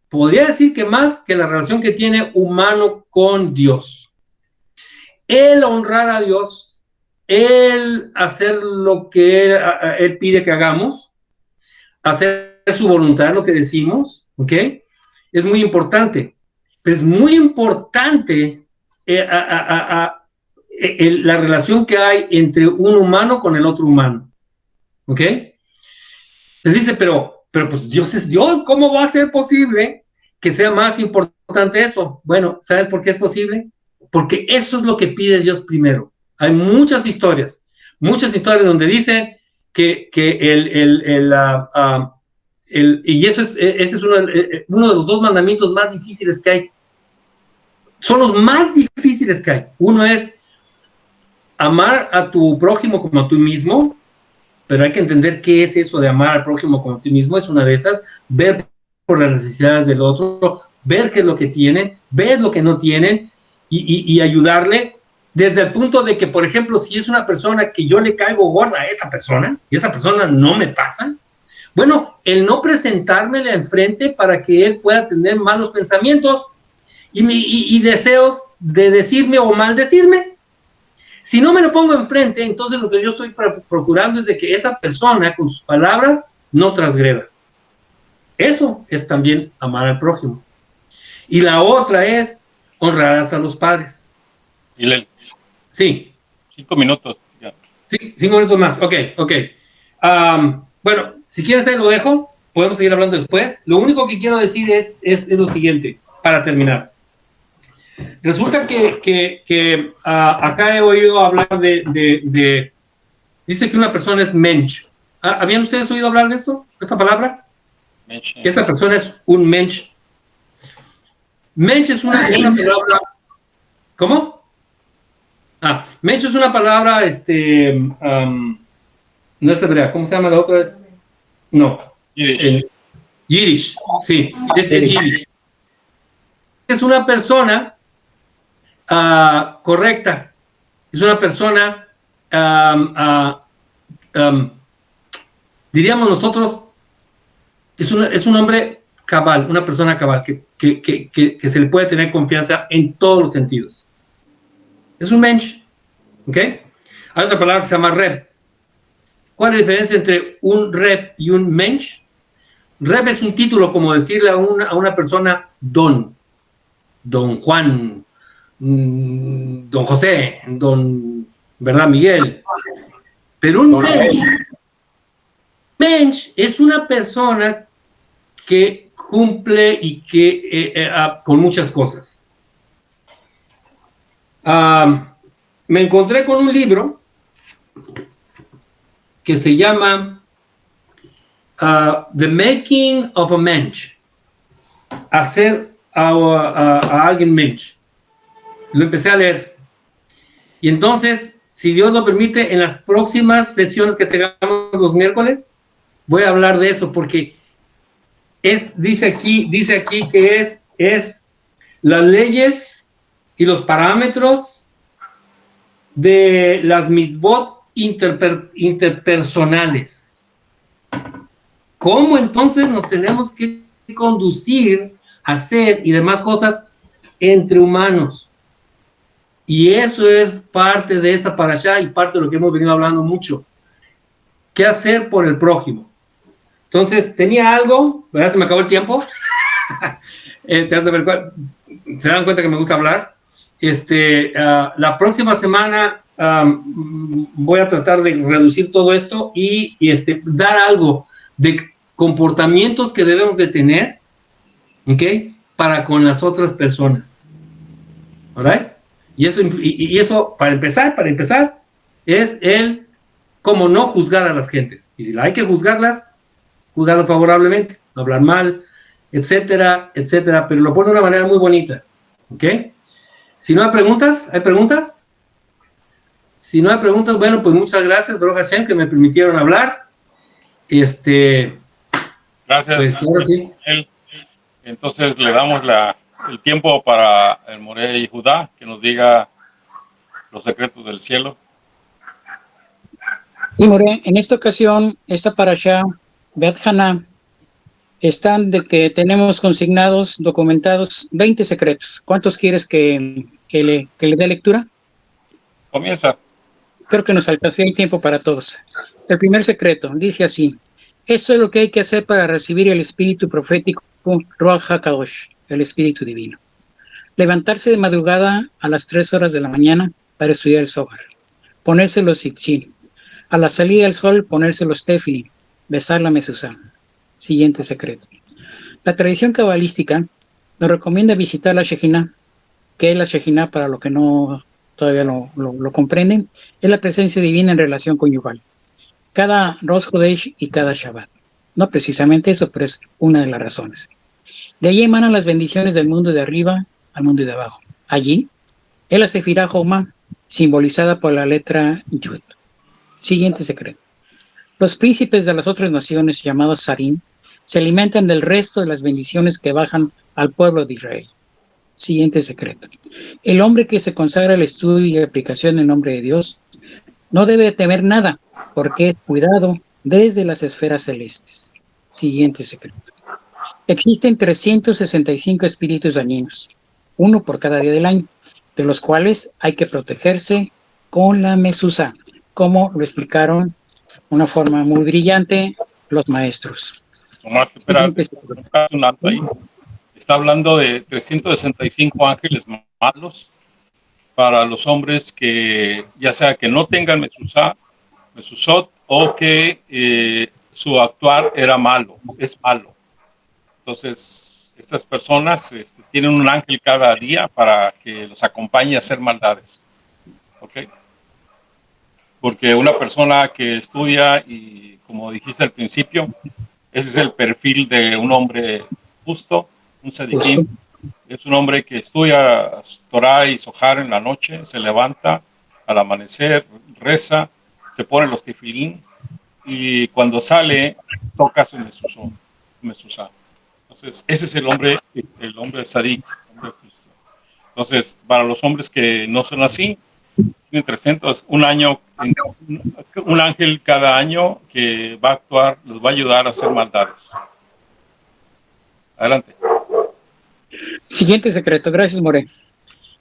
podría decir que más que la relación que tiene humano con Dios. El honrar a Dios, el hacer lo que él pide que hagamos, hacer su voluntad, lo que decimos, ¿ok? Es muy importante. Pero es muy importante la relación que hay entre un humano con el otro humano, ¿ok? Se dice, pero pues Dios es Dios, ¿cómo va a ser posible que sea más importante esto? Bueno, ¿sabes por qué es posible? Porque eso es lo que pide Dios primero. Hay muchas historias donde dicen que y ese es uno de los dos mandamientos más difíciles que hay. Son los más difíciles que hay. Uno es amar a tu prójimo como a ti mismo, pero hay que entender qué es eso de amar al prójimo como a ti mismo. Es una de esas, ver por las necesidades del otro, ver qué es lo que tienen, ver lo que no tienen y ayudarle desde el punto de que, por ejemplo, si es una persona que yo le caigo gorda a esa persona y esa persona no me pasa, Bueno, el no presentármele al frente para que él pueda tener malos pensamientos y deseos de decirme o maldecirme. Si no me lo pongo enfrente, entonces lo que yo estoy procurando es de que esa persona con sus palabras no transgreda. Eso es también amar al prójimo. Y la otra es honrarás a los padres. Sí. 5 minutos. Ya. Sí, 5 minutos más. Ok. Bueno, si quieres ahí lo dejo. Podemos seguir hablando después. Lo único que quiero decir es lo siguiente, para terminar. Resulta que acá he oído hablar de dice que una persona es mensch. ¿Habían ustedes oído hablar de esto? ¿Esta palabra? Mensch. Esa persona es un mensch. Mensch es una palabra. ¿Cómo? Mensch es una palabra, no es hebrea. ¿Cómo se llama la otra? Yiddish. Sí, es Yiddish. Es una persona correcta. Es una persona, diríamos nosotros, es un hombre cabal, una persona cabal, que se le puede tener confianza en todos los sentidos. Es un mensch, ¿ok? Hay otra palabra que se llama reb. ¿Cuál es la diferencia entre un reb y un mensch? Reb es un título, como decirle a una persona don Juan, don José, ¿verdad, Miguel? Pero un mensch es una persona que cumple y que con muchas cosas. Me encontré con un libro que se llama The Making of a Mensch. Hacer a alguien mensch. Lo empecé a leer. Y entonces, si Dios lo permite, en las próximas sesiones que tengamos los miércoles, voy a hablar de eso, porque dice aquí que es las leyes y los parámetros de las mitzvot interpersonales. ¿Cómo entonces nos tenemos que conducir, hacer y demás cosas entre humanos? Y eso es parte de esta parashá y parte de lo que hemos venido hablando mucho. ¿Qué hacer por el prójimo? Entonces, tenía algo, ¿verdad? Se me acabó el tiempo. ¿Se dan cuenta que me gusta hablar? La próxima semana voy a tratar de reducir todo esto y dar algo de comportamientos que debemos de tener, ¿ok? Para con las otras personas. ¿Alright? Y eso, para empezar, es el cómo no juzgar a las gentes. Y si hay que juzgarlas favorablemente, no hablar mal, etcétera, etcétera, pero lo pone de una manera muy bonita. ¿Ok? Si no hay preguntas, ¿hay preguntas? Si no hay preguntas, bueno, pues muchas gracias, Baruch Hashem, que me permitieron hablar. Gracias. Pues ahora sí. Entonces le damos el tiempo para el Moré y Judá, que nos diga los secretos del cielo. Sí, Moré, en esta ocasión, esta parashá, Bet Haná, están de que tenemos consignados, documentados 20 secretos. ¿Cuántos quieres que le dé lectura? Comienza. Creo que nos alcanzó el tiempo para todos. El primer secreto dice así: esto es lo que hay que hacer para recibir el espíritu profético Ruach HaKadosh, el espíritu divino. Levantarse de madrugada a las 3 horas de la mañana para estudiar el Zohar. Ponerse los tzitzit. A la salida del sol, ponerse los tefilin. Besar la mezuzá. Siguiente secreto. La tradición cabalística nos recomienda visitar la Shejinah. ¿Qué es la Shejinah? Para los que no todavía lo comprenden, es la presencia divina en relación conyugal. Cada Rosh Chodesh y cada Shabbat. No precisamente eso, pero es una de las razones. De allí emanan las bendiciones del mundo de arriba al mundo de abajo. Allí es la Sefirá Jomá, simbolizada por la letra Yud. Siguiente secreto. Los príncipes de las otras naciones, llamados Sarim, se alimentan del resto de las bendiciones que bajan al pueblo de Israel. Siguiente secreto. El hombre que se consagra al estudio y aplicación del nombre de Dios no debe temer nada, porque es cuidado desde las esferas celestes. Siguiente secreto. Existen 365 espíritus dañinos, uno por cada día del año, de los cuales hay que protegerse con la mezuzá, como lo explicaron de una forma muy brillante los maestros. Tomás, espera, un alto ahí. Está hablando de 365 ángeles malos para los hombres que, ya sea que no tengan mezuzot, o que su actuar era malo, es malo. Entonces, estas personas tienen un ángel cada día para que los acompañe a hacer maldades. ¿Ok? Porque una persona que estudia, y como dijiste al principio, ese es el perfil de un hombre justo, un sediquín. Es un hombre que estudia Torah y Zohar en la noche, se levanta al amanecer, reza, se pone los tefilín, y cuando sale, toca su mezuzá. Entonces, ese es el hombre sadik. Entonces, para los hombres que no son así, tienen 300, un ángel cada año que va a actuar, los va a ayudar a hacer maldades. Adelante. Siguiente secreto. Gracias, More.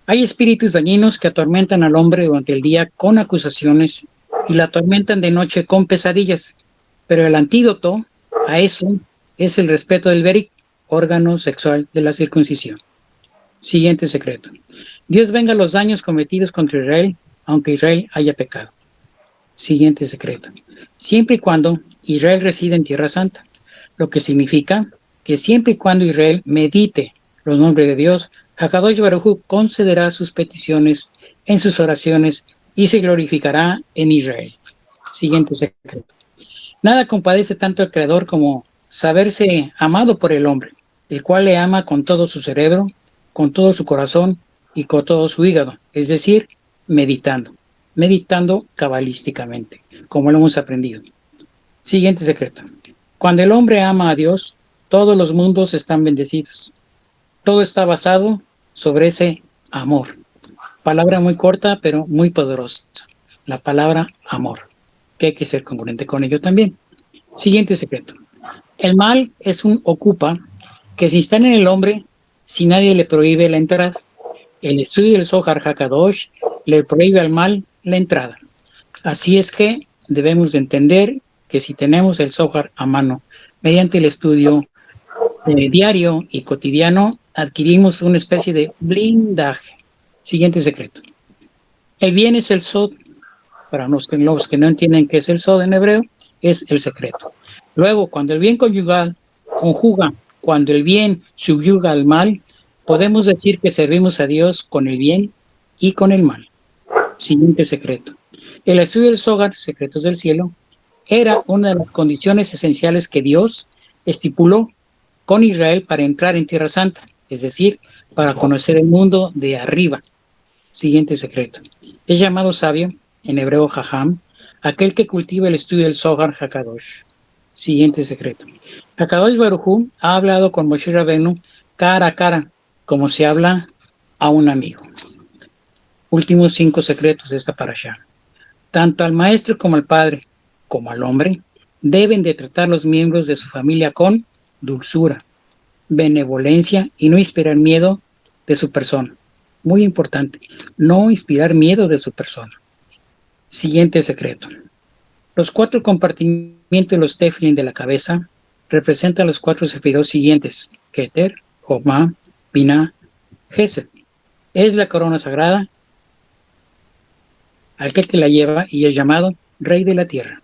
Hay espíritus dañinos que atormentan al hombre durante el día con acusaciones y la atormentan de noche con pesadillas. Pero el antídoto a eso es el respeto del berik, órgano sexual de la circuncisión. Siguiente secreto. Dios venga los daños cometidos contra Israel, aunque Israel haya pecado. Siguiente secreto. Siempre y cuando Israel reside en Tierra Santa, lo que significa que siempre y cuando Israel medite los nombres de Dios, Hakadosh Baruj Hu concederá sus peticiones en sus oraciones y se glorificará en Israel. Siguiente secreto. Nada compadece tanto al Creador como saberse amado por el hombre, el cual le ama con todo su cerebro, con todo su corazón y con todo su hígado, es decir, meditando cabalísticamente, como lo hemos aprendido. Siguiente secreto. Cuando el hombre ama a Dios, todos los mundos están bendecidos. Todo está basado sobre ese amor. Palabra muy corta, pero muy poderosa. La palabra amor, que hay que ser congruente con ello también. Siguiente secreto. El mal es un ocupa que se instala en el hombre si nadie le prohíbe la entrada. El estudio del Zohar Hakadosh le prohíbe al mal la entrada. Así es que debemos de entender que si tenemos el Zohar a mano, mediante el estudio diario y cotidiano, adquirimos una especie de blindaje. Siguiente secreto. El bien es el sod. Para los que no entienden qué es el sod en hebreo, es el secreto. Luego, cuando el bien cuando el bien subyuga al mal, podemos decir que servimos a Dios con el bien y con el mal. Siguiente secreto. El estudio del Zohar, Secretos del Cielo, era una de las condiciones esenciales que Dios estipuló con Israel para entrar en Tierra Santa, es decir, para conocer el mundo de arriba. Siguiente secreto. Es llamado sabio, en hebreo jajam, aquel que cultiva el estudio del Zohar Hakadosh. Siguiente secreto. Hakadosh Baruj Hu ha hablado con Moshe Rabenu cara a cara, como se habla a un amigo. Últimos 5 secretos de esta parashá. Tanto al maestro como al padre, como al hombre, deben de tratar los miembros de su familia con dulzura, benevolencia y no inspirar miedo de su persona. Muy importante, no inspirar miedo de su persona. Siguiente secreto. Los 4 compartimientos de los tefilín de la cabeza representan los 4 sefirot siguientes: Keter, Jomá, Binah, Gesed. Es la corona sagrada, aquel que la lleva y es llamado Rey de la Tierra.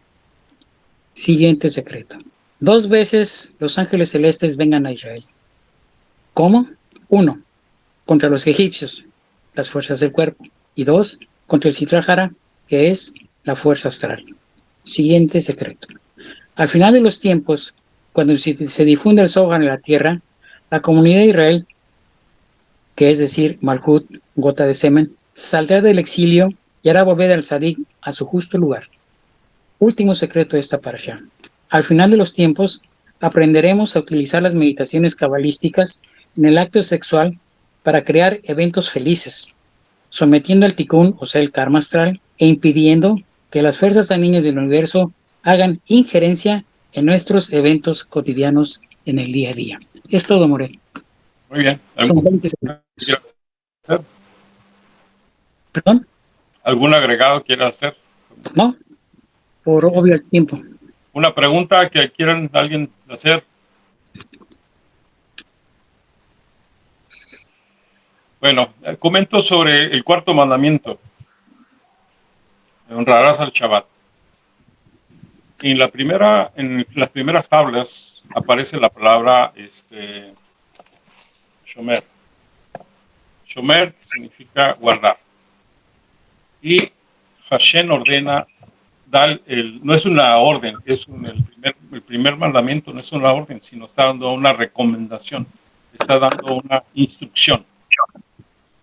Siguiente secreto. 2 veces los ángeles celestes vengan a Israel. ¿Cómo? 1, contra los egipcios, las fuerzas del cuerpo. Y 2, contra el Sitra Hara, que es la fuerza astral. Siguiente secreto. Al final de los tiempos, cuando se difunde el Zohar en la tierra, la comunidad de Israel, que es decir, Malhut, gota de semen, saldrá del exilio y hará volver al Sadik a su justo lugar. Último secreto de esta parashá. Al final de los tiempos, aprenderemos a utilizar las meditaciones cabalísticas en el acto sexual para crear eventos felices, sometiendo al tikkun, o sea, el karma astral, e impidiendo que las fuerzas dañinas del universo hagan injerencia en nuestros eventos cotidianos en el día a día. Es todo, Morel. Muy bien. Son 20 segundos. ¿Perdón? ¿Algún agregado quiere hacer? No, por obvio el tiempo. ¿Una pregunta que quieran alguien hacer? Bueno, comento sobre el cuarto mandamiento. Honrarás al Shabbat. En las primeras tablas aparece la palabra shomer. Shomer significa guardar. Y Hashem ordena, no es una orden, el primer mandamiento no es una orden, sino está dando una recomendación, está dando una instrucción.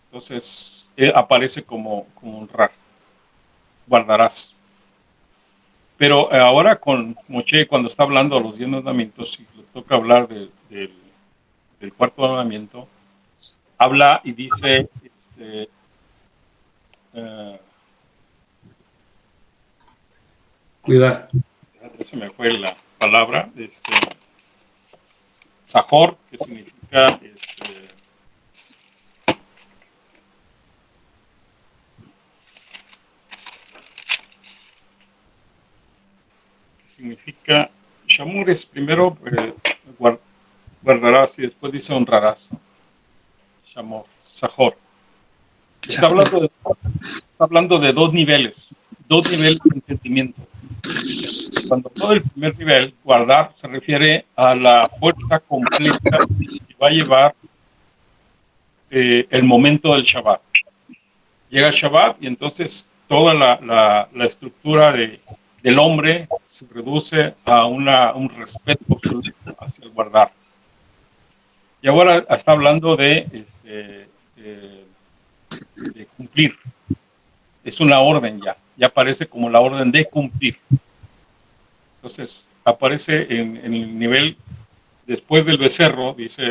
Entonces, aparece como honrar, guardarás. Pero ahora con Moshe, cuando está hablando de los 10 mandamientos, y le toca hablar del cuarto mandamiento, habla y dice, cuidar. Se me fue la palabra, Sahor, que significa Shamur es primero guardarás y después dice honrarás. Shamor, Sahor. Está hablando de dos niveles de entendimiento. Cuando todo el primer nivel, guardar, se refiere a la fuerza completa que va a llevar el momento del Shabbat. Llega el Shabbat y entonces toda la estructura del hombre se reduce a un respeto absoluto hacia el guardar. Y ahora está hablando de cumplir. Es una orden ya aparece como la orden de cumplir. Entonces, aparece en el nivel, después del becerro, dice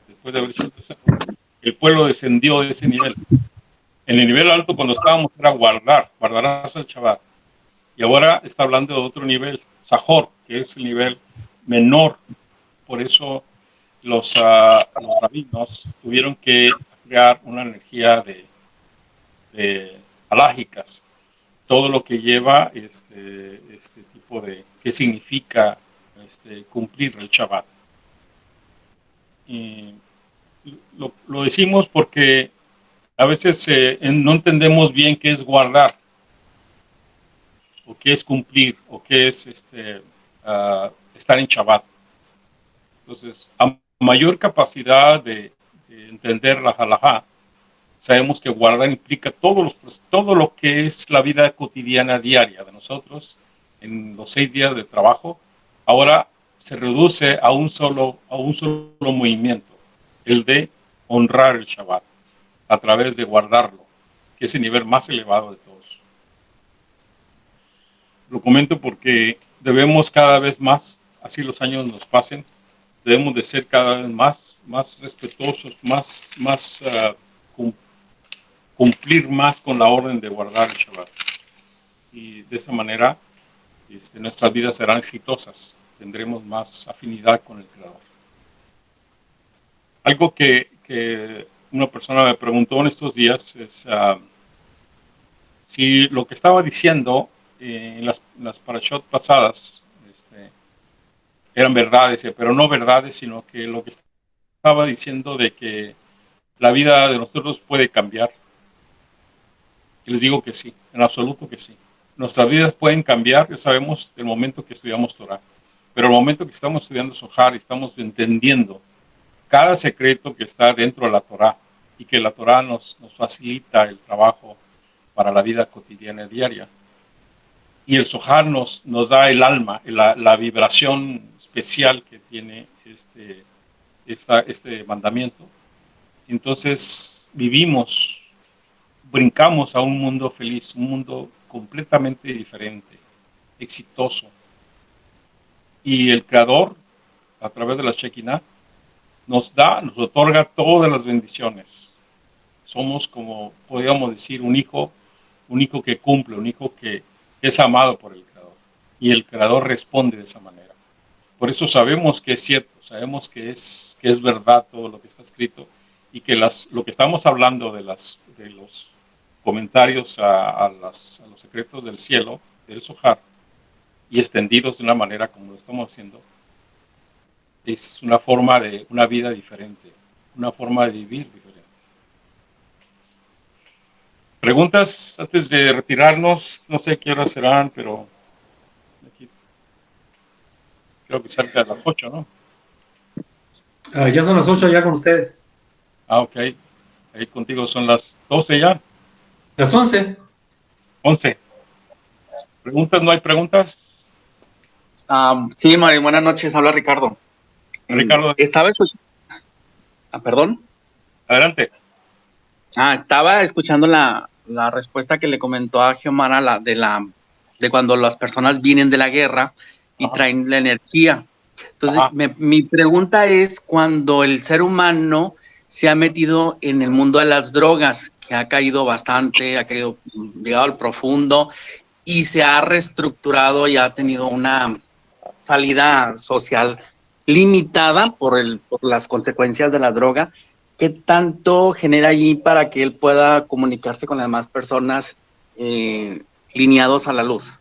después de haber hecho el becerro, el pueblo descendió de ese nivel. En el nivel alto, cuando estábamos, era guardarás el Shabbat. Y ahora está hablando de otro nivel, Sahor, que es el nivel menor. Por eso los rabinos tuvieron que crear una energía de alágicas. Todo lo que lleva este tipo de, qué significa cumplir el Shabbat. Y lo decimos porque a veces no entendemos bien qué es guardar, o qué es cumplir, o qué es estar en Shabbat. Entonces, a mayor capacidad de entender la halajá, sabemos que guardar implica todo lo que es la vida cotidiana diaria de nosotros en los 6 días de trabajo. Ahora se reduce a un solo movimiento, el de honrar el Shabbat a través de guardarlo, que es el nivel más elevado de todos. Lo comento porque debemos cada vez más, así los años nos pasen, debemos de ser cada vez más respetuosos, cumplir más con la orden de guardar el Shabbat. Y de esa manera nuestras vidas serán exitosas, tendremos más afinidad con el Creador. Algo que una persona me preguntó en estos días es si lo que estaba diciendo en las parashot pasadas eran verdades, pero no verdades, sino que lo que estaba diciendo de que la vida de nosotros puede cambiar. Y les digo que sí, en absoluto que sí. Nuestras vidas pueden cambiar, ya sabemos, el momento que estudiamos Torah. Pero el momento que estamos estudiando Zohar y estamos entendiendo cada secreto que está dentro de la Torah, y que la Torah nos facilita el trabajo para la vida cotidiana diaria. Y el Zohar nos da el alma, la vibración especial que tiene este mandamiento. Entonces brincamos a un mundo feliz, un mundo completamente diferente, exitoso. Y el Creador, a través de la Shekinah, nos otorga todas las bendiciones. Somos, como podríamos decir, un hijo que cumple, un hijo que es amado por el Creador. y el Creador responde de esa manera. Por eso sabemos que es cierto, sabemos que es verdad todo lo que está escrito, y que lo que estamos hablando de los comentarios a los secretos del cielo, del Zohar, y extendidos de una manera como lo estamos haciendo, es una forma de una vida diferente, una forma de vivir diferente. Preguntas antes de retirarnos, no sé qué horas serán, pero aquí creo que cerca de las 8, ¿no? Ya son las 8 ya con ustedes. Ok. Ahí contigo son las 12 ya. Las 11. 11. ¿Preguntas? ¿No hay preguntas? Sí, Mario, buenas noches. Habla Ricardo. Ricardo. Estaba escuchando. ¿Perdón? Adelante. Estaba escuchando la respuesta que le comentó a Xiomara de cuando las personas vienen de la guerra y traen la energía. Entonces, mi pregunta es, cuando el ser humano se ha metido en el mundo de las drogas, que ha caído bastante, ha caído llegado al profundo y se ha reestructurado y ha tenido una salida social limitada por las consecuencias de la droga, ¿qué tanto genera allí para que él pueda comunicarse con las demás personas lineados a la luz?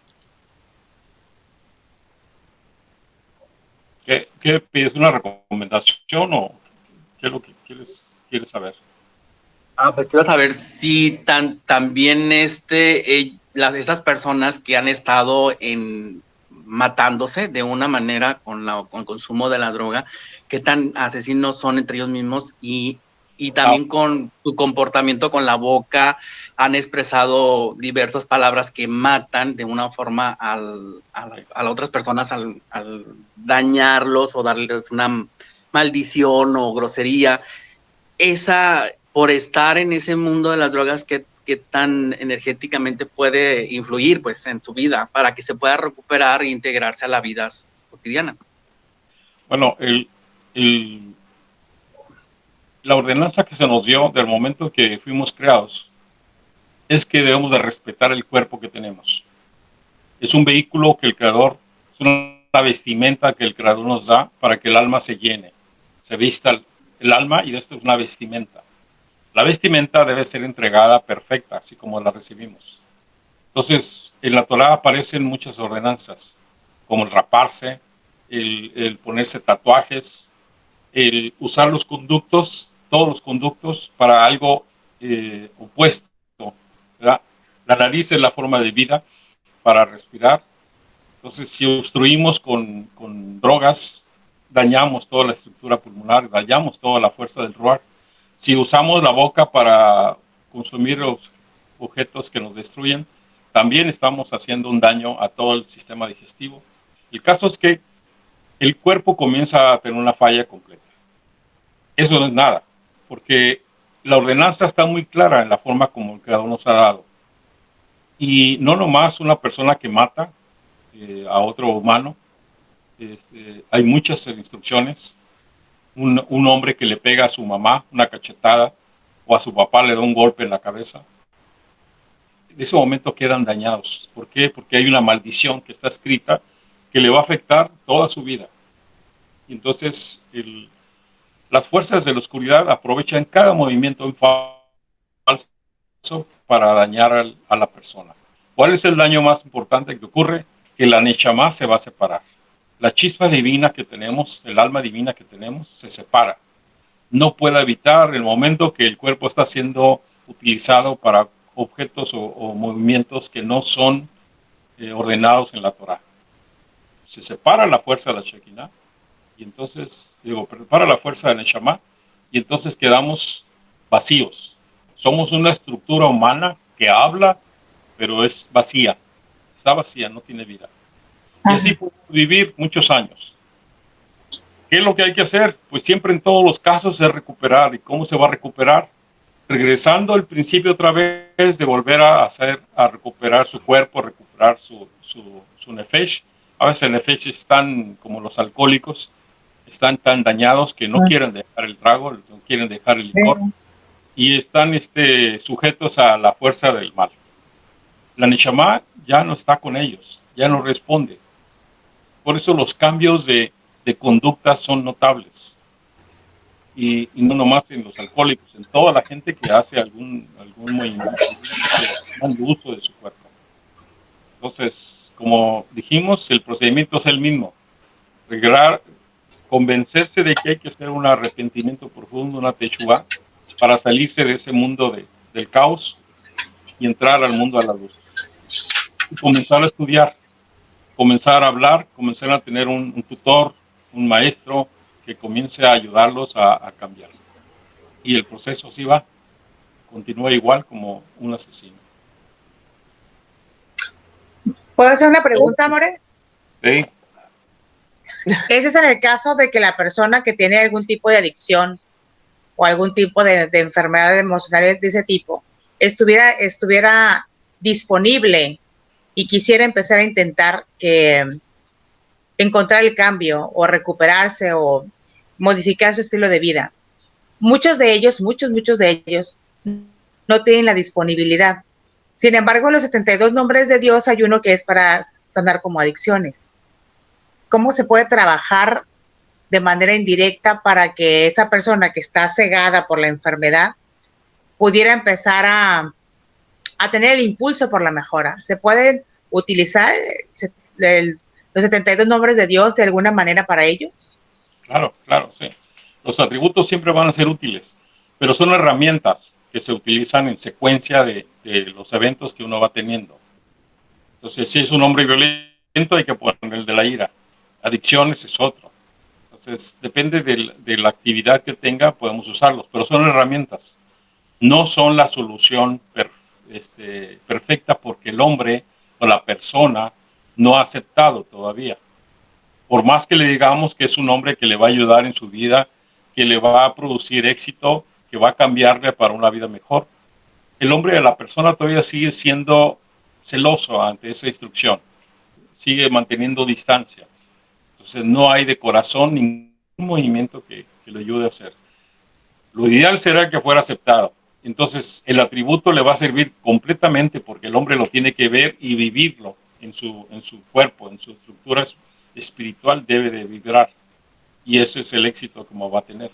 ¿Qué pides? ¿Una recomendación o qué es lo que quieres saber? Pues quiero saber si también esas personas que han estado matándose de una manera con el consumo de la droga, qué tan asesinos son entre ellos mismos y también con su comportamiento con la boca, han expresado diversas palabras que matan de una forma a otras personas al dañarlos o darles una maldición o grosería. Por estar en ese mundo de las drogas, ¿qué tan energéticamente puede influir pues en su vida para que se pueda recuperar e integrarse a la vida cotidiana? Bueno, la ordenanza que se nos dio del momento que fuimos creados es que debemos de respetar el cuerpo que tenemos. Es un vehículo que el Creador, es una vestimenta que el Creador nos da para que el alma se llene, se vista el alma, y esto es una vestimenta. La vestimenta debe ser entregada perfecta, así como la recibimos. Entonces, en la Torá aparecen muchas ordenanzas, como el raparse, el ponerse tatuajes, el usar los conductos, todos los conductos, para algo opuesto, ¿verdad? La nariz es la forma de vida para respirar. Entonces, si obstruimos con drogas, dañamos toda la estructura pulmonar, dañamos toda la fuerza del ruach. Si usamos la boca para consumir los objetos que nos destruyen, también estamos haciendo un daño a todo el sistema digestivo. El caso es que el cuerpo comienza a tener una falla completa. Eso no es nada, porque la ordenanza está muy clara en la forma como el Creador nos ha dado. Y no nomás una persona que mata a otro humano. Hay muchas instrucciones. Un hombre que le pega a su mamá una cachetada, o a su papá le da un golpe en la cabeza, en ese momento quedan dañados. ¿Por qué? Porque hay una maldición que está escrita que le va a afectar toda su vida. Y entonces las fuerzas de la oscuridad aprovechan cada movimiento falso para dañar a la persona. ¿Cuál es el daño más importante que ocurre? Que la Neshama se va a separar. La chispa divina que tenemos, el alma divina que tenemos, se separa. No puede evitar el momento que el cuerpo está siendo utilizado para objetos o movimientos que no son ordenados en la Torah. Se separa la fuerza de la Shekinah, y entonces, prepara la fuerza de Neshama, y entonces quedamos vacíos. Somos una estructura humana que habla, pero es vacía. Está vacía, no tiene vida. Y así podemos vivir muchos años. ¿Qué es lo que hay que hacer? Pues siempre en todos los casos es recuperar. ¿Y cómo se va a recuperar? Regresando al principio otra vez, de volver a recuperar su cuerpo, recuperar su nefesh. A veces el nefesh están como los alcohólicos, están tan dañados que no quieren dejar el trago, no quieren dejar el licor, y están sujetos a la fuerza del mal. La Neshama ya no está con ellos, ya no responde. por eso los cambios de conducta son notables. Y no nomás en los alcohólicos, en toda la gente que hace algún movimiento, tomando uso de su cuerpo. Entonces, como dijimos, el procedimiento es el mismo. Convencerse de que hay que hacer un arrepentimiento profundo, una teshuva, para salirse de ese mundo del caos y entrar al mundo a la luz. Y comenzar a estudiar, comenzar a hablar, comenzar a tener un tutor, un maestro que comience a ayudarlos a cambiar. Y el proceso sí va, continúa igual como un asesino. ¿Puedo hacer una pregunta, More? Sí. Ese es en el caso de que la persona que tiene algún tipo de adicción o algún tipo de enfermedad emocional de ese tipo estuviera disponible y quisiera empezar a intentar encontrar el cambio o recuperarse o modificar su estilo de vida. Muchos de ellos no tienen la disponibilidad. Sin embargo, en los 72 nombres de Dios hay uno que es para sanar como adicciones. ¿Cómo se puede trabajar de manera indirecta para que esa persona que está cegada por la enfermedad pudiera empezar a tener el impulso por la mejora? ¿Se pueden utilizar los 72 nombres de Dios de alguna manera para ellos? Claro, sí. Los atributos siempre van a ser útiles, pero son herramientas que se utilizan en secuencia de los eventos que uno va teniendo. Entonces, si es un hombre violento, hay que poner el de la ira. Adicciones es otro. Entonces, depende de la actividad que tenga, podemos usarlos, pero son herramientas. No son la solución perfecta porque el hombre o la persona no ha aceptado todavía. Por más que le digamos que es un hombre que le va a ayudar en su vida, que le va a producir éxito, que va a cambiarle para una vida mejor, el hombre, la persona todavía sigue siendo celoso ante esa instrucción, sigue manteniendo distancia. Entonces no hay de corazón ningún movimiento que le ayude a hacer. Lo ideal será que fuera aceptado. Entonces el atributo le va a servir completamente porque el hombre lo tiene que ver y vivirlo en su cuerpo, en su estructura espiritual debe de vibrar. Y ese es el éxito como va a tener.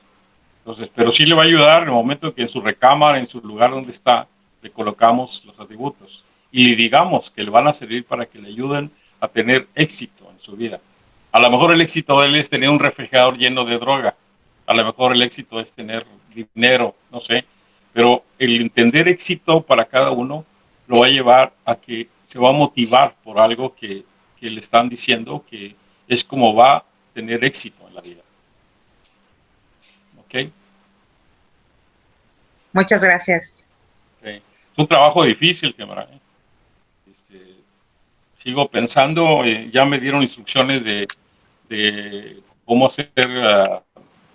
Entonces, pero sí le va a ayudar en el momento que en su recámara, en su lugar donde está, le colocamos los atributos y le digamos que le van a servir para que le ayuden a tener éxito en su vida. A lo mejor el éxito de él es tener un refrigerador lleno de droga. A lo mejor el éxito es tener dinero, no sé. Pero el entender éxito para cada uno lo va a llevar a que se va a motivar por algo que le están diciendo que es como va a tener éxito en la vida. ¿Ok? Muchas gracias. Okay. Es un trabajo difícil, Gemara. Sigo pensando, ya me dieron instrucciones de cómo hacer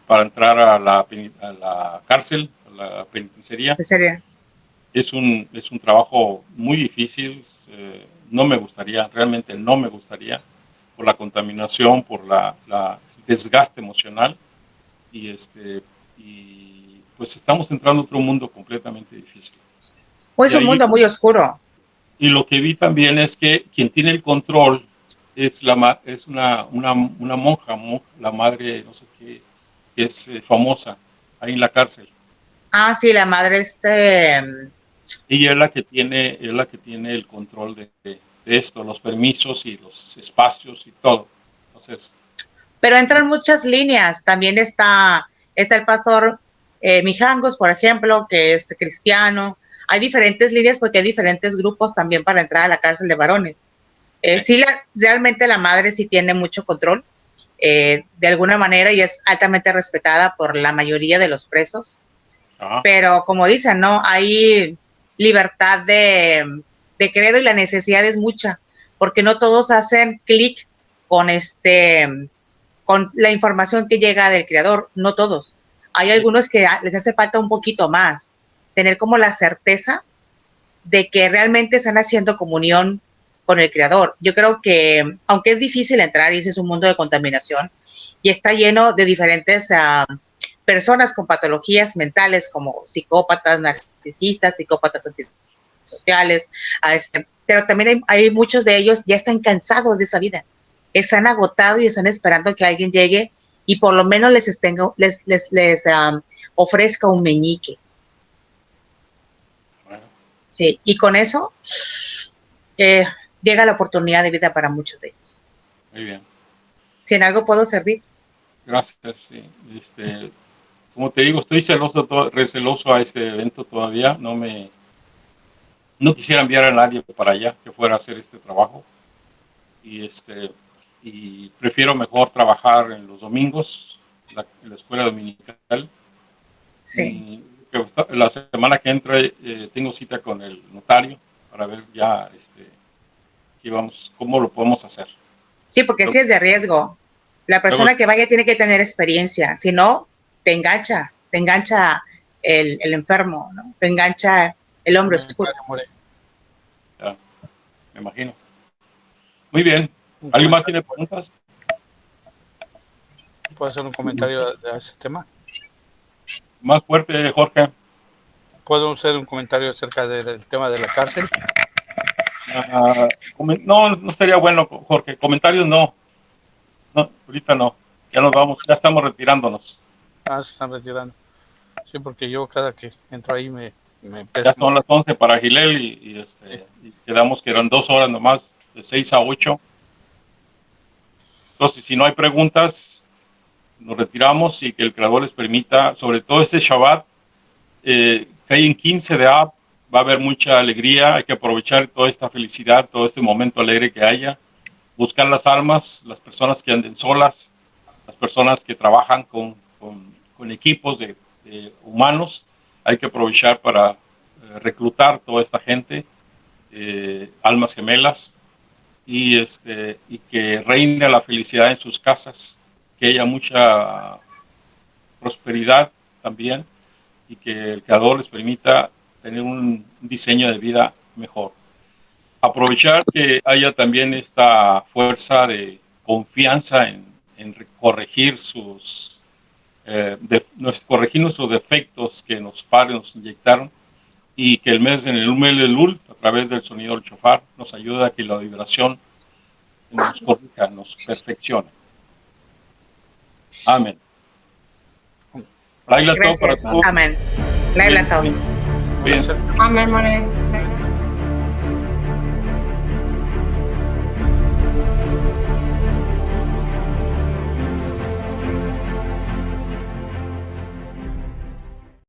para entrar a la cárcel, a la penitenciaría. ¿En serio? Es un trabajo muy difícil, no me gustaría, realmente no me gustaría, por la contaminación, por la desgaste emocional, y pues estamos entrando a otro mundo completamente difícil. Es un mundo muy oscuro. Y lo que vi también es que quien tiene el control es una monja, la madre, no sé qué, que es famosa ahí en la cárcel. Ah, sí, la madre Ella es la que tiene el control de esto, los permisos y los espacios y todo. Entonces, pero entran muchas líneas. También está el pastor Mijangos, por ejemplo, que es cristiano. Hay diferentes líneas porque hay diferentes grupos también para entrar a la cárcel de varones. Sí, realmente la madre sí tiene mucho control de alguna manera y es altamente respetada por la mayoría de los presos. Ajá. Pero como dicen, ¿no? Hay libertad de credo y la necesidad es mucha porque no todos hacen clic con la información que llega del creador, no todos. Hay algunos que les hace falta un poquito más, tener como la certeza de que realmente están haciendo comunión con el creador. Yo creo que, aunque es difícil entrar, y ese es un mundo de contaminación, y está lleno de diferentes personas con patologías mentales como psicópatas, narcisistas, psicópatas antisociales, pero también hay muchos de ellos ya están cansados de esa vida. están agotados y están esperando que alguien llegue y por lo menos les ofrezca un meñique. Sí, y con eso llega la oportunidad de vida para muchos de ellos. Muy bien. Si en algo puedo servir. Gracias. Sí. Como te digo, estoy receloso a este evento todavía. No quisiera enviar a nadie para allá que fuera a hacer este trabajo. Y prefiero mejor trabajar en los domingos, en la escuela dominical. Sí. Y la semana que entra tengo cita con el notario para ver ya cómo lo podemos hacer. Sí, porque sí es de riesgo. La persona que vaya tiene que tener experiencia, si no, te engancha el enfermo, ¿no? Te engancha el hombre oscuro. Ya, me imagino. Muy bien. ¿Alguien más tiene preguntas? ¿Puedo hacer un comentario de ese tema? Más fuerte, Jorge. ¿Puedo hacer un comentario acerca del tema de la cárcel? No sería bueno, Jorge. Comentarios no. No, ahorita no. Ya nos vamos, ya estamos retirándonos. Se están retirando. Sí, porque yo cada que entro ahí me ya son las 11 para Gilel y quedamos que eran 2 horas nomás, de 6 a 8. Entonces, si no hay preguntas, nos retiramos y que el Creador les permita, sobre todo este Shabbat, que hay en 15 de Ab, va a haber mucha alegría, hay que aprovechar toda esta felicidad, todo este momento alegre que haya, buscar las almas, las personas que anden solas, las personas que trabajan con equipos de humanos, hay que aprovechar para reclutar toda esta gente, almas gemelas, y que reine la felicidad en sus casas, que haya mucha prosperidad también, y que el Creador les permita tener un diseño de vida mejor. Aprovechar que haya también esta fuerza de confianza en corregir corregir nuestros defectos que los padres nos inyectaron, y que en el mes de Elul, a través del sonido del shofar, nos ayuda a que la vibración nos corrija, nos perfeccione. Amén. Gracias. Amén. Amén. Amén, More.